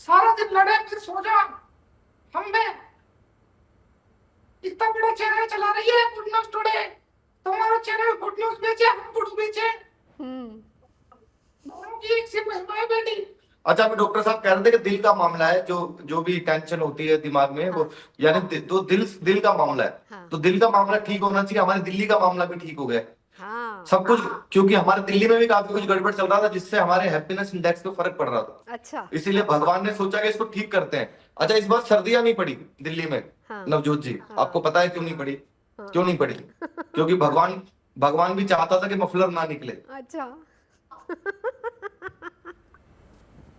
सारा दिन लड़े हमसे सो जा। हम बे इतना बड़ा चैनल चला रही है गुड न्यूज टुडे, तुम्हारा चैनल गुड न्यूज बेचे, हम गुड बेचे। दोनों की एक सी महिमा है बेटी। अच्छा, अभी डॉक्टर साहब कह रहे थे कि दिल का मामला है, जो जो भी टेंशन होती है दिमाग में वो, यानी तो दिल का मामला है। हाँ। तो दिल का मामला ठीक होना चाहिए, हमारी दिल्ली का मामला भी ठीक हो गया हाँ। सब कुछ, क्योंकि हमारे दिल्ली में भी काफी कुछ गड़बड़ चल रहा था जिससे हमारे हैप्पीनेस इंडेक्स पे फर्क पड़ रहा था। अच्छा। इसीलिए भगवान ने सोचा कि इसको ठीक करते हैं। अच्छा, इस बार सर्दियां नहीं पड़ी दिल्ली में। हाँ। नवजोत जी, हाँ। आपको पता है क्यों नहीं पड़ी? हाँ। क्यों नहीं पड़ी? क्योंकि भगवान भी चाहता था कि मफलर ना निकले। अच्छा।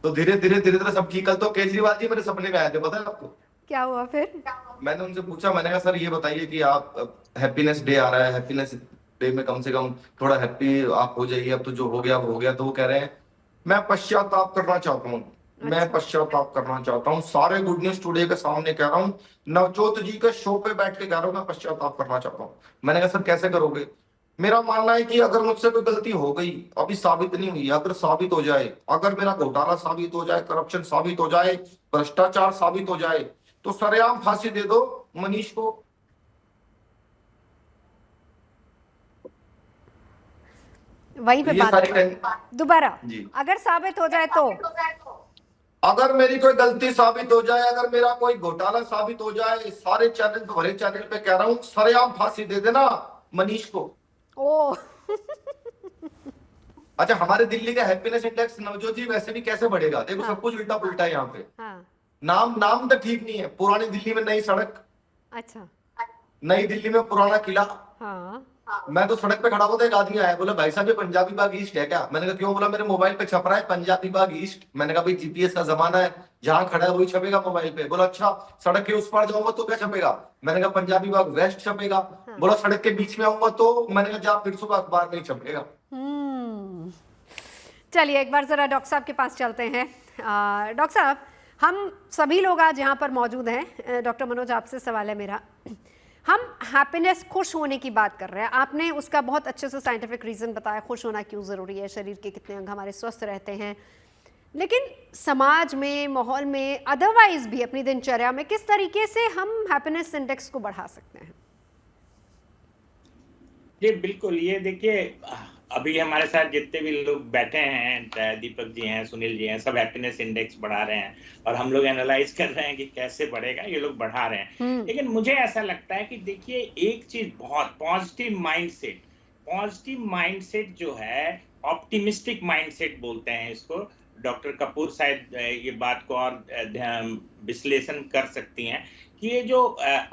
तो धीरे धीरे धीरे धीरे सब ठीक। कल तो केजरीवाल जी मेरे सपने में आए थे, पता है आपको? क्या हुआ फिर? मैंने उनसे पूछा, मैंने कहा सर ये बताइए कि आप हैप्पीनेस डे आ रहा है, हैप्पीनेस डे में कम से कम थोड़ा हैप्पी आप हो जाइए, अब तो जो हो गया वो हो गया। तो वो कह रहे हैं मैं पश्चाताप करना चाहता हूँ, मैं अच्छा। पश्चाताप करना चाहता हूँ, सारे गुड न्यूज टुडे के सामने कह रहा हूँ, नवजोत जी के शो पे बैठ के कह रहा हूँ मैं पश्चाताप करना चाहता हूँ। मैंने कहा सर कैसे करोगे? मेरा मानना है कि अगर मुझसे कोई गलती हो गई, अभी साबित नहीं हुई, अगर साबित हो जाए, अगर मेरा घोटाला साबित हो जाए, करप्शन साबित हो जाए, भ्रष्टाचार साबित हो जाए, तो सरेआम फांसी दे दो मनीष को। वहीं पे ये बात सारी दोबारा, जी। अगर साबित हो जाए तो अगर मेरी कोई गलती साबित हो जाए, अगर मेरा कोई घोटाला साबित हो जाए, सारे चैनल पे, भरे चैनल पे कह रहा हूँ सरेआम फांसी दे देना मनीष को। ओ अच्छा, हमारे दिल्ली का हैप्पीनेस इंडेक्स नवजोत जी वैसे भी कैसे बढ़ेगा? देखो हाँ। सब कुछ उल्टा पुल्टा है यहाँ पे। हाँ। नाम तो ठीक नहीं है। पुरानी दिल्ली में नई सड़क, अच्छा। नई दिल्ली में पुराना किला। हाँ। मैं तो सड़क पे खड़ा हुआ था, एक आदमी आया, बोला भाई साहब ये पंजाबी बाग ईस्ट है क्या? मैंने कहा क्यों? बोला मेरे मोबाइल पे छप रहा है पंजाबी बाग ईस्ट। मैंने कहा भाई जीपीएस का जमाना है, जहां खड़ा है वही छपेगा मोबाइल पे। बोला अच्छा, सड़क के उस पार जाऊंगा तो क्या छपेगा? मैंने कहा पंजाबी बाग वेस्ट छपेगा। बोला सड़क के बीच में आऊंगा तो? मैंने कहा जा फिर सुबह अखबार नहीं छपेगा। चलिए एक बार ज़रा डॉक्टर साहब के पास चलते हैं। डॉक्टर साहब, हम सभी लोग आज यहाँ पर मौजूद हैं। डॉक्टर मनोज, आपसे सवाल है मेरा। हम हैप्पीनेस, खुश होने की बात कर रहे हैं, आपने उसका बहुत अच्छे से साइंटिफिक रीज़न बताया खुश होना क्यों ज़रूरी है, शरीर के कितने अंग हमारे स्वस्थ रहते हैं, लेकिन समाज में, माहौल में, अदरवाइज भी अपनी दिनचर्या में किस तरीके से हम हैप्पीनेस इंडेक्स को बढ़ा सकते हैं? जी बिल्कुल, ये देखिए अभी हमारे साथ जितने भी लोग बैठे हैं, दीपक जी हैं, सुनील जी हैं, सब हैप्पीनेस इंडेक्स बढ़ा रहे हैं और हम लोग एनालाइज कर रहे हैं कि कैसे बढ़ेगा, ये लोग बढ़ा रहे हैं। लेकिन मुझे ऐसा लगता है कि देखिए एक चीज बहुत पॉजिटिव माइंडसेट जो है, ऑप्टिमिस्टिक माइंडसेट बोलते हैं इसको। डॉक्टर कपूर शायद ये बात को और विश्लेषण कर सकती हैं कि ये जो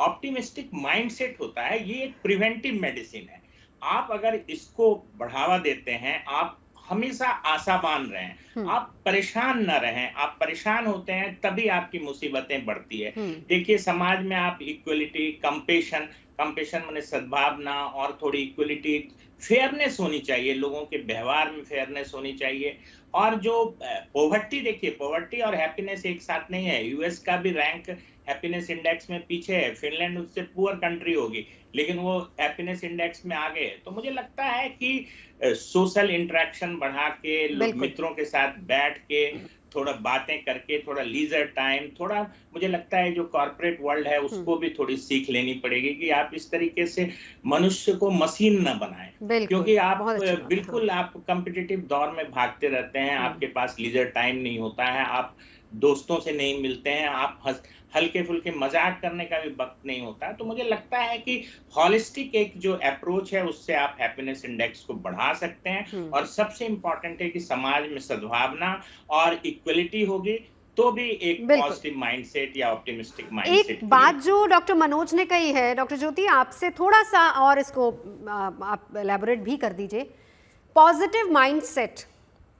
ऑप्टिमिस्टिक माइंडसेट होता है ये एक प्रिवेंटिव मेडिसिन है। आप अगर इसको बढ़ावा देते हैं, आप हमेशा आशावान रहें, आप परेशान न रहें। आप परेशान होते हैं तभी आपकी मुसीबतें बढ़ती है। देखिए समाज में आप इक्वलिटी, कंपेशन माने सद्भावना और थोड़ी इक्वलिटी, फेयरनेस होनी चाहिए, लोगों के व्यवहार में फेयरनेस होनी चाहिए। और जो पॉवर्टी, देखिए पॉवर्टी और हैप्पीनेस एक साथ नहीं है। यूएस का भी रैंक हैप्पीनेस इंडेक्स में पीछे है, फिनलैंड उससे पुअर कंट्री होगी, लेकिन वो हैप्पीनेस इंडेक्स में आगे है। तो मुझे लगता है कि सोशल इंटरेक्शन बढ़ा के, मित्रों के साथ बैठ के, थोड़ा बातें करके, थोड़ा लीजर टाइम, थोड़ा मुझे लगता है जो कॉर्पोरेट वर्ल्ड है उसको भी थोड़ी सीख लेनी पड़ेगी कि आप इस तरीके से मनुष्य को मशीन न बनाएं, क्योंकि आप बिल्कुल आप कॉम्पिटिटिव दौर में भागते रहते हैं, आपके पास लीजर टाइम नहीं होता है, आप दोस्तों से नहीं मिलते हैं, आप हल्के फुल्के मजाक करने का भी वक्त नहीं होता। तो मुझे लगता है कि हॉलिस्टिक एक जो अप्रोच है उससे आप हैप्पीनेस इंडेक्स को बढ़ा सकते हैं। और सबसे इंपॉर्टेंट है कि समाज में सद्भावना और इक्वलिटी होगी तो भी एक पॉजिटिव माइंडसेट या ऑप्टिमिस्टिक माइंडसेट। एक बात जो डॉक्टर मनोज ने कही है, डॉक्टर ज्योति आपसे थोड़ा सा और इसको आप एलैबोरेट भी कर दीजिए। पॉजिटिव माइंडसेट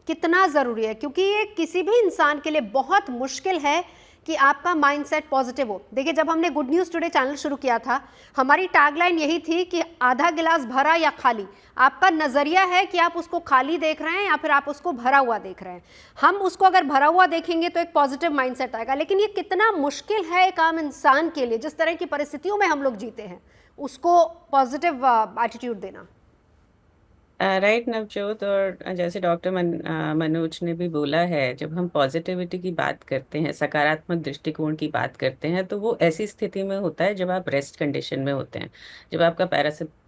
कितना ज़रूरी है, क्योंकि ये किसी भी इंसान के लिए बहुत मुश्किल है कि आपका माइंडसेट पॉजिटिव हो। देखिए जब हमने गुड न्यूज़ टुडे चैनल शुरू किया था, हमारी टैगलाइन यही थी कि आधा गिलास भरा या खाली, आपका नज़रिया है कि आप उसको खाली देख रहे हैं या फिर आप उसको भरा हुआ देख रहे हैं। हम उसको अगर भरा हुआ देखेंगे तो एक पॉजिटिव माइंडसेट आएगा, लेकिन ये कितना मुश्किल है एक आम इंसान के लिए, जिस तरह की परिस्थितियों में हम लोग जीते हैं, उसको पॉजिटिव एटीट्यूड देना। राइट नवजोत, और जैसे डॉक्टर मनोज ने भी बोला है, जब हम पॉजिटिविटी की बात करते हैं, सकारात्मक दृष्टिकोण की बात करते हैं, तो वो ऐसी स्थिति में होता है जब आप रेस्ट कंडीशन में होते हैं, जब आपका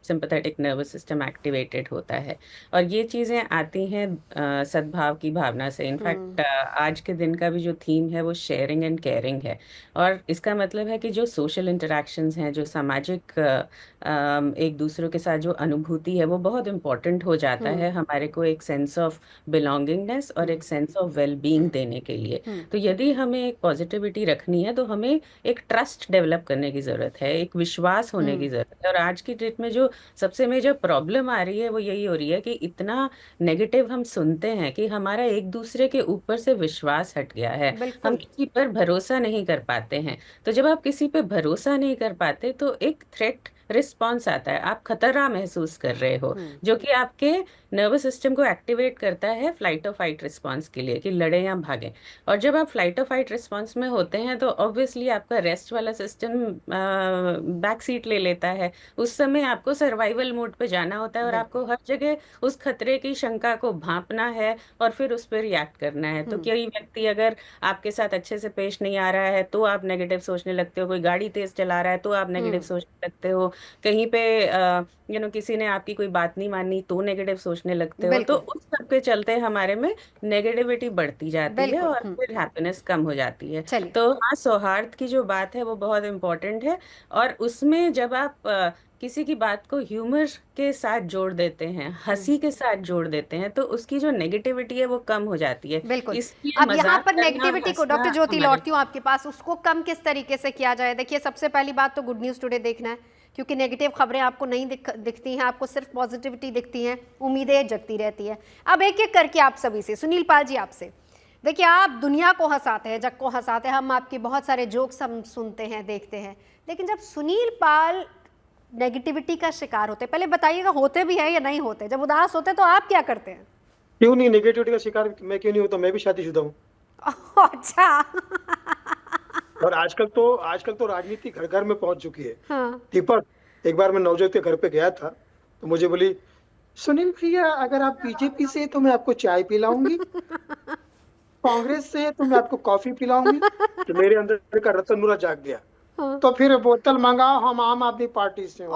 सिंपैथेटिक नर्वस सिस्टम एक्टिवेटेड होता है। और ये चीज़ें आती हैं सद्भाव की भावना से। इनफैक्ट आज के दिन का भी जो थीम है वो शेयरिंग एंड केयरिंग है। और इसका मतलब है कि जो सोशल इंटरेक्शंस हैं, जो सामाजिक एक दूसरों के साथ जो अनुभूति है, वो बहुत इम्पोर्टेंट हो जाता है हमारे को एक सेंस ऑफ बिलोंगिंगनेस और एक सेंस ऑफ वेल बीइंग देने के लिए। तो यदि हमें एक पॉजिटिविटी रखनी है तो हमें एक ट्रस्ट डेवलप करने की ज़रूरत है, एक विश्वास होने की ज़रूरत है। और आज की डेट में जो सबसे मेजर प्रॉब्लम आ रही है वो यही हो रही है कि इतना नेगेटिव हम सुनते हैं कि हमारा एक दूसरे के ऊपर से विश्वास हट गया है। हम किसी पर भरोसा नहीं कर पाते हैं। तो जब आप किसी पे भरोसा नहीं कर पाते तो एक थ्रेट रिस्पॉन्स आता है, आप खतरा महसूस कर रहे हो, जो कि आपके नर्वस सिस्टम को एक्टिवेट करता है फ्लाइट और फाइट रिस्पॉन्स के लिए, कि लड़े या भागें। और जब आप फ्लाइट और फाइट रिस्पॉन्स में होते हैं तो ऑब्वियसली आपका रेस्ट वाला सिस्टम बैक सीट ले लेता है। उस समय आपको सर्वाइवल मोड पे जाना होता है और आपको हर जगह उस खतरे की शंका को भांपना है और फिर उस पर रिएक्ट करना है। तो कोई व्यक्ति अगर आपके साथ अच्छे से पेश नहीं आ रहा है तो आप नेगेटिव सोचने लगते हो, कोई गाड़ी तेज चला रहा है तो आप नेगेटिव सोचने लगते हो, कहीं पे किसी ने आपकी कोई बात नहीं मानी तो नेगेटिव सोचने लगते हो। तो उस सब के चलते हमारे में नेगेटिविटी बढ़ती जाती है और फिर हैप्पीनेस कम हो जाती है। तो हाँ, सौहार्द की जो बात है वो बहुत इम्पोर्टेंट है। और उसमें जब आप किसी की बात को ह्यूमर के साथ जोड़ देते हैं, हंसी के साथ जोड़ देते हैं, तो उसकी जो नेगेटिविटी है वो कम हो जाती है। बिल्कुल। इसलिए अब यहाँ मजाक पर करना, नेगेटिविटी को, हंसना डॉक्टर ज्योति हमारे लौटती हूँ आपके पास, उसको कम किस तरीके से किया जाए? देखिए, सबसे पहली बात तो गुड न्यूज़ टुडे देखना है, क्योंकि नेगेटिव खबरें आपको नहीं दिखती हैं, आपको सिर्फ पॉजिटिविटी दिखती हैं, उम्मीदें जगती रहती है। अब एक एक करके आप सभी से, सुनील पाल जी आपसे, देखिए आप दुनिया को हंसाते हैं, जग को हंसाते हैं, हम आपके बहुत सारे जोक्स हम सुनते हैं, देखते हैं, लेकिन जब सुनील पाल नेगेटिविटी का शिकार होते हैं, पहले बताइएगा होते भी हैं या नहीं होते? जब उदास होते हैं तो आप क्या करते हैं? क्यों नहीं, नेगेटिविटी का शिकार मैं क्यों नहीं होता? मैं भी शादीशुदा हूँ। अच्छा। और आजकल तो राजनीति घर घर में पहुंच चुकी है। हाँ। दीपक, एक बार मैं नवजोत के घर पे गया था तो मुझे बोली, सुनील भैया अगर आप बीजेपी से तो मैं आपको चाय पिलाऊंगी, कांग्रेस से तो मैं आपको कॉफी पिलाऊंगी। तो मेरे अंदर का रतन नुरा जाग गया। तो फिर बोतल मंगाओ, हम आम आदमी पार्टी से हो।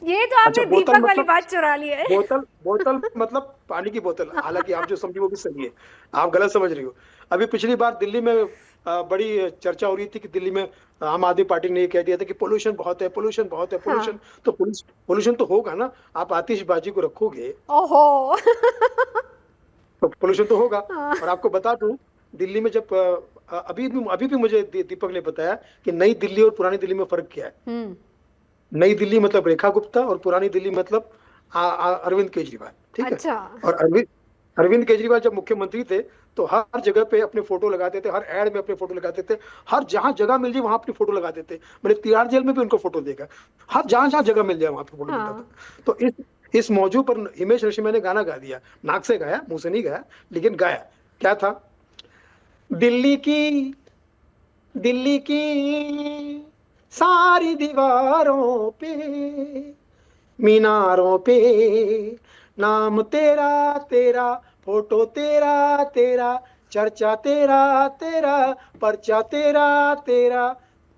ये तो आपने दीपक वाली बात चुरा ली है। बोतल मतलब पानी की बोतल। हालांकि आप जो समझी वो भी सही है, आप गलत समझ रही हो। अभी पिछली बार दिल्ली में बड़ी चर्चा हो रही थी कि दिल्ली में आम आदमी पार्टी ने ये कह दिया था कि पोल्यूशन बहुत है, पोल्यूशन बहुत है, पोल्यूशन। तो पोल्यूशन तो होगा ना, आप आतिशबाजी को रखोगे ओहो। तो पोल्यूशन तो होगा। और आपको बता दूं, दिल्ली में जब अभी भी मुझे दीपक ने बताया कि नई दिल्ली और पुरानी दिल्ली में फर्क क्या है। नई दिल्ली मतलब रेखा गुप्ता और पुरानी दिल्ली मतलब अरविंद केजरीवाल, ठीक है। अच्छा। और अरविंद केजरीवाल जब मुख्यमंत्री थे तो हर जगह पे अपने फोटो लगाते थे, हर एड में अपने फोटो लगाते थे, हर जहां जगह मिल जाए वहां अपनी फोटो लगाते थे। मैंने तिहाड़ जेल में भी उनको फोटो देखा, हर जहां जगह मिल जाए वहां पे फोटो मिलता था। तो इस मौजू पर हिमेश रेशमिया ने गाना गा दिया, नाक से गाया, मुंह से नहीं गाया, लेकिन गाया। क्या था? दिल्ली की सारी दीवारों पे, मीनारों पे, नाम तेरा तेरा, फोटो तेरा तेरा, चर्चा तेरा तेरा, पर्चा तेरा तेरा।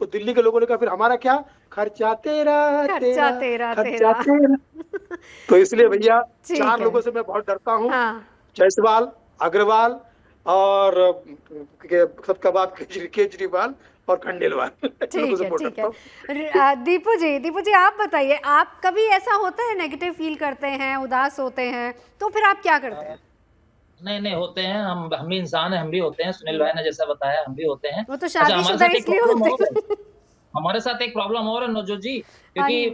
तो दिल्ली के लोगों ने कहा फिर हमारा क्या? खर्चा तेरा तेरा, खर्चा तेरा। तो इसलिए भैया 4 लोगों से मैं बहुत डरता हूँ। जायसवाल, अग्रवाल और सब कबाब केजरीवाल और खंडेलवाल। ठीक है। दीपू जी आप बताइए, आप कभी ऐसा होता है नेगेटिव फील करते हैं, उदास होते हैं, तो फिर आप क्या करते हैं? नहीं होते हैं, हम भी इंसान हैं, हम भी होते हैं। सुनील भाई ने जैसा बताया, हम भी होते हैं। वो तो शादीशुदा इसलिए होते हैं। हमारे साथ एक प्रॉब्लम और है नवजोत जी, क्योंकि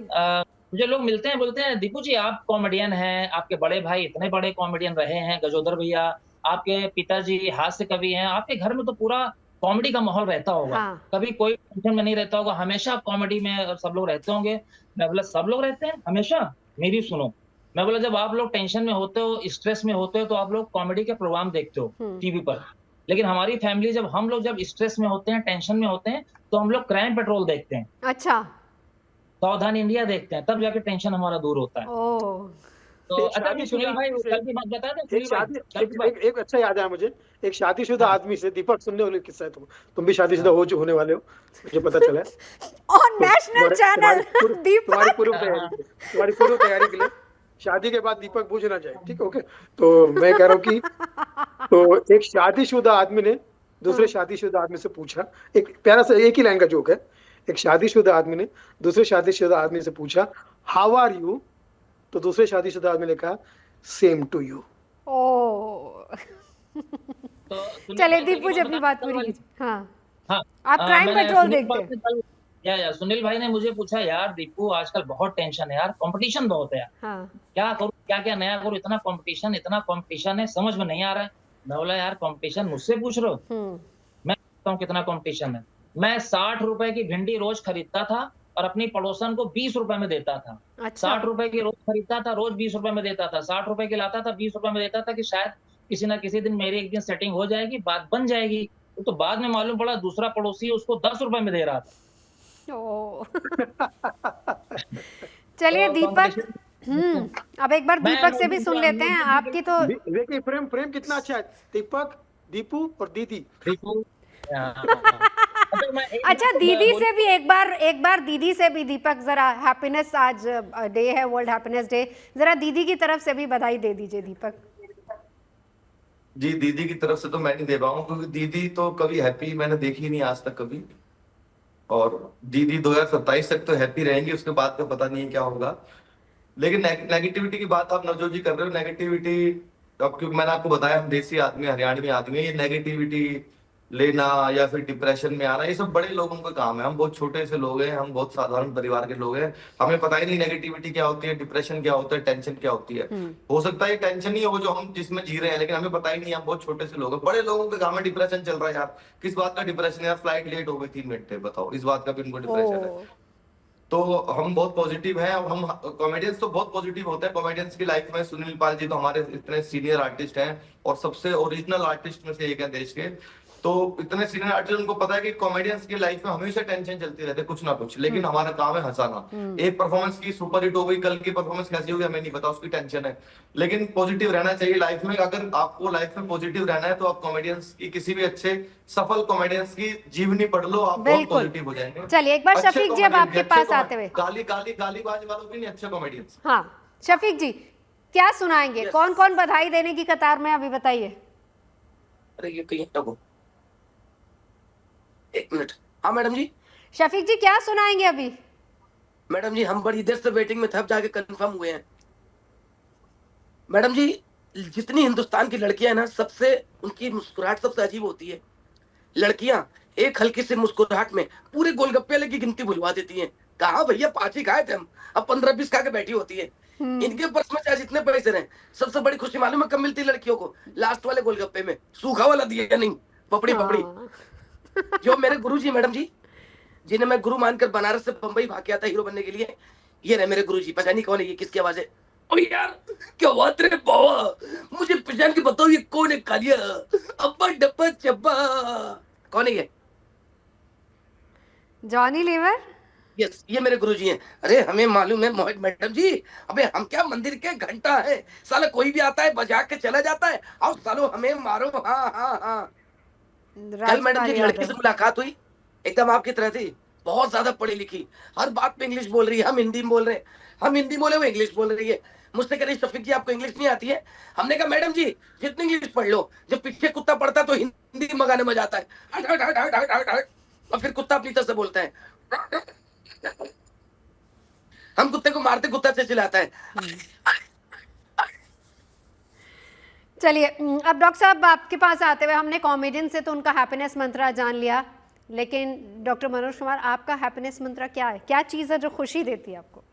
मुझे लोग मिलते हैं, बोलते हैं दीपू जी आप कॉमेडियन हैं, आपके बड़े भाई इतने बड़े कॉमेडियन रहे हैं, गजोदर भैया, आपके पिताजी हास्य कवि हैं, आपके घर में तो पूरा कॉमेडी का माहौल रहता होगा। कभी कोई टेंशन में नहीं रहता होगा, हमेशा कॉमेडी में सब लोग रहते होंगे। मैं बोला सब लोग रहते हैं हमेशा? मेरी सुनो, मैं बोला जब आप लोग टेंशन में होते हो, स्ट्रेस में होते हो, तो आप लोग कॉमेडी के प्रोग्राम देखते हो टीवी पर। लेकिन हमारी फैमिली हम लोग जब स्ट्रेस में होते हैं, टेंशन में होते हैं, तो हम लोग क्राइम पेट्रोल देखते हैं। अच्छा। सावधान इंडिया देखते हैं, तब जाके टेंशन हमारा दूर होता है। तो एक अच्छा अभी सुनील शादीशुदा भाई आदमी से कल की बात बता दें एक सुनील भाई, शादी कल की बात। एक अच्छा याद आया मुझे, एक शादीशुदा हाँ आदमी से, दीपक सुनने वाले किस्सा है, तुम भी शादीशुदा हाँ होने वाले हो, मुझे पता चला है। ऑन तो नेशनल चैनल तुम्हारी दीपक। पूर्व हाँ तैयारी हाँ के लिए, तुम्हारी पूर्व तैयारी के लिए, शादी के बाद दीपक पूछ ना जाए, ठीक है, ओके। तो मैं कह रहा हूँ कि तो एक शादीशुदा आदमी ने दूसरे शादीशुदा आदमी से पूछा, एक प्यारा सा एक ही लाइन का जोक है। एक शादीशुदा आदमी ने दूसरे शादीशुदा आदमी से पूछा, हाउ आर यू? तो दूसरे शादीशुदा आदमी ने कहा, सेम टू यू। ओ तो सुनील चले भाई कल की दीपू जी बात अपनी बता बात कल पूरी वाली। कीजिए। हाँ, हाँ आप क्राइम मैंने पेट्रोल सुनील देखते भाई हैं। से कल या सुनील भाई ने मुझे पूछा यार दीपू आजकल बहुत टेंशन है यार, कंपटीशन बहुत है यार, हाँ क्या करूं क्या क्या नया करूं, इतना कंपटीशन है समझ में नहीं आ रहा है। मैं बोला यार कंपटीशन मुझसे पूछ रहे हो, मैं बताता हूं कितना कंपटीशन है। मैं 60 रुपए की भिंडी रोज खरीदता था और अपनी पड़ोसन को 20 रुपए में देता था। अच्छा 60 रुपए की रोज खरीदता था, रोज 20 रुपए में देता था, 60 रुपए की लाता था, 20 रुपए में देता था कि शायद किसी ना किसी दिन मेरी एक दिन सेटिंग हो जाएगी, बात बन जाएगी। तो बाद में मालूम पड़ा दूसरा पड़ोसी उसको 10 रुपए में दे रहा था। ओ चलिए तो दीपक, कंपटीशन अब एक बार मैं दीपक से भी मोदी सुन जी लेते हैं। आपकी तो देखिए प्रेम प्रेम कितना अच्छा है, दीपक, दीपू और दीदी। दीपू अच्छा मैं एक अच्छा बात दीदी बोल से भी एक बार दीदी से भी दीपक जरा, हैप्पीनेस आज डे है, वर्ल्ड हैप्पीनेस डे, जरा दीदी की तरफ से भी बधाई दे दीजिए दीपक। जी, दीदी की तरफ से तो मैं नहीं दे पाऊंगा क्योंकि दीदी तो कभी हैप्पी मैंने देखी ही नहीं आज तक कभी। और दीदी 2027 तक तो हैप्पी रहेंगी, उसके बाद का पता नहीं है क्या होगा। लेकिन नेगेटिविटी की बात आप नवजोत जी कर रहे हो, नेगेटिविटी अब क्योंकि मैंने आपको बताया हम देसी आदमी हरियाणवी आदमी है, ये नेगेटिविटी लेना या फिर डिप्रेशन में आना ये सब बड़े लोगों का काम है। हम बहुत छोटे से लोग हैं, हम बहुत साधारण परिवार के लोग हैं, हमें पता ही नहीं नेगेटिविटी क्या होती है, डिप्रेशन क्या होता है, टेंशन क्या होती है। हो सकता है ये टेंशन ही हो जो हम जिसमें जी रहे हैं, लेकिन हमें पता ही नहीं, हम बहुत छोटे से लोग हैं। बड़े लोगों का काम है डिप्रेशन चल रहा है यार, किस बात का डिप्रेशन है यार, फ्लाइट लेट हो गई 3 घंटे, बताओ इस बात का भी उनको डिप्रेशन है। तो हम बहुत पॉजिटिव हैं और हम कॉमेडियंस तो बहुत पॉजिटिव होते हैं। कॉमेडियंस की लाइफ में सुनील पाल जी तो हमारे इतने सीनियर आर्टिस्ट हैं और सबसे ओरिजिनल आर्टिस्ट में से एक है देश के। तो इतने सीनियर आर्टिस्ट, उनको पता है कि कॉमेडियंस की लाइफ में हमेशा टेंशन चलती रहती है कुछ ना कुछ, लेकिन हमारा काम है हंसाना। एक परफॉर्मेंस की सुपर हिट हो गई, कल की परफॉर्मेंस कैसी होगी हमें नहीं पता, उसकी टेंशन है, लेकिन पॉजिटिव रहना चाहिए लाइफ में। अगर आपको लाइफ में पॉजिटिव रहना है तो आप कॉमेडियंस की, किसी भी अच्छे सफल कॉमेडियंस की जीवनी पढ़ लो, आप बहुत पॉजिटिव हो जाएंगे। चलिए एक बार अच्छे शफीक जी अब comedian, आपके अच्छे पास आते हुए, गालीबाज वालों की नहीं, अच्छे कॉमेडियंस। हाँ शफीक जी क्या सुनाएंगे? कौन कौन बधाई देने की कतार में, अभी बताइए। अरे ये कहीं हटो, एक मिनट। हाँ मैडम जी। शफीक जी क्या सुनाएंगे अभी? मैडम जी हम बड़ी देर से वेटिंग में थे, अब जाके कंफर्म हुए हैं। मैडम जी जितनी हिंदुस्तान की लड़कियां हैं ना, सबसे उनकी मुस्कुराहट सबसे अजीब होती है। लड़कियां एक हल्की सी मुस्कुराहट में पूरे गोलगप्पे वाले की गिनती भुलवा देती हैं। कहा भैया 5 ही खाए थे हम, अब 15-20 खा के बैठी होती है। इनके पर्स में चाहे जितने पैसे रहे, सबसे बड़ी खुशी मालूम है कब मिलती है लड़कियों को? लास्ट वाले गोलगप्पे में, सूखा वाला दिया नहीं, पपड़ी पपड़ी। जो मेरे गुरुजी मैडम जी, जिन्हें मैं गुरु मानकर बनारस से बंबई भाग के आता हीरो बनने के लिए, ये रहे मेरे गुरुजी। पहचानी कौन है ये? किसकी आवाज है? ओ यार क्या बात रे बाबा, मुझे पहचान के बताओ ये कौन है? कालिया अब्बा डब्बा चब्बा, कौन है ये? Johnny liver. यस, ये मेरे गुरुजी हैं। अरे हमें मालूम है मोहित मैडम जी, अबे हम क्या मंदिर के घंटा है, साला कोई भी आता है बजा के चला जाता है, आओ सालो हमें मारो। हाँ हाँ हाँ। कल मैडम जी एक लड़की से मुलाकात हुई, एकदम आपकी तरह थी, बहुत ज्यादा पढ़ी लिखी, हर बात में इंग्लिश बोल रही है, हम हिंदी में बोल रहे हैं, हम हिंदी बोले वो इंग्लिश बोल रही है। मुझसे कह रही शफीक जी आपको इंग्लिश नहीं आती है? हमने कहा मैडम जी जितनी इंग्लिश पढ़ लो, जब पीछे कुत्ता पड़ता तो हिंदी मगाने में जाता है, हट हट हट हट हट हट हट, और फिर कुत्ता अपनी तरह से बोलता है। हम कुत्ते को मारते, कुत्ता से चिल्लाता है। चलिए अब डॉक्टर साहब आपके पास आते हुए, हमने कॉमेडियन से तो उनका हैप्पीनेस मंत्र जान लिया, लेकिन डॉक्टर मनोज कुमार आपका हैप्पीनेस मंत्र क्या है? क्या चीज़ है जो खुशी देती है आपको?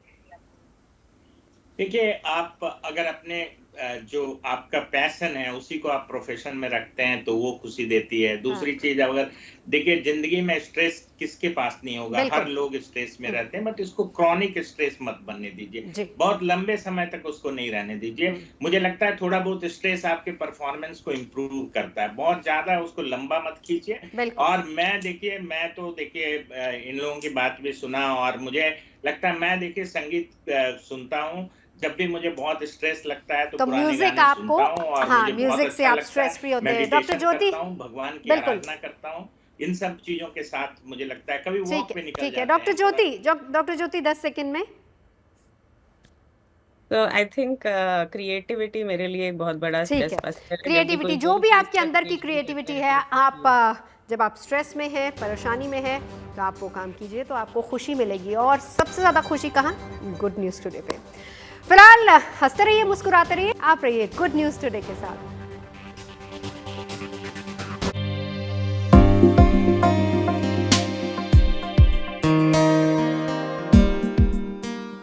देखिए आप अगर अपने जो आपका पैशन है उसी को आप प्रोफेशन में रखते हैं तो वो खुशी देती है। दूसरी चीज, अगर देखिए जिंदगी में स्ट्रेस किसके पास नहीं होगा, हर लोग स्ट्रेस में रहते हैं, बट इसको क्रॉनिक स्ट्रेस मत बनने दीजिए, बहुत लंबे समय तक उसको नहीं रहने दीजिए। मुझे लगता है थोड़ा बहुत स्ट्रेस आपके परफॉर्मेंस को इम्प्रूव करता है, बहुत ज्यादा उसको लंबा मत खींचिए। और मैं तो इन लोगों की बात भी सुना और मुझे लगता है, मैं देखिए संगीत सुनता हूँ, जब भी मुझे बहुत स्ट्रेस लगता है तो तो पुराने म्यूजिक गाने आपको, सुनता हूँ और हाँ, मुझे बहुत म्यूजिक से अच्छा आप लगता स्ट्रेस है। फ्री होते हैं। मेडिटेशन डॉक्टर ज्योति, करता हूँ, भगवान की बिल्कुल। आराधना करता हूँ, इन सब चीजों के साथ मुझे लगता है कभी वॉक ठीक पे है, निकल ठीक है। जाते डॉक्टर हैं थोड़ा। ज्योति, डॉक्टर ज्योति 10 सेकंड में। तो आई थिंक क्रिएटिविटी मेरे लिए एक बहुत बड़ा ठीक स्ट्रेस है, बस्टर है। जब भी क्रिएटिविटी कोई जो नई भी चीज आपके का अंदर की क्रिएशन क्रिएटिविटी करते है, हैं तो आप जब आप स्ट्रेस में हैं, परेशानी में हैं, तो आप वो काम कीजिए तो आपको खुशी मिलेगी। और सबसे ज़्यादा खुशी कहाँ? गुड न्यूज़ टुडे पे। फिलहाल हंसते रहिए, मुस्कुराते रहिए, आप रहिए गुड न्यूज़ टुडे के साथ।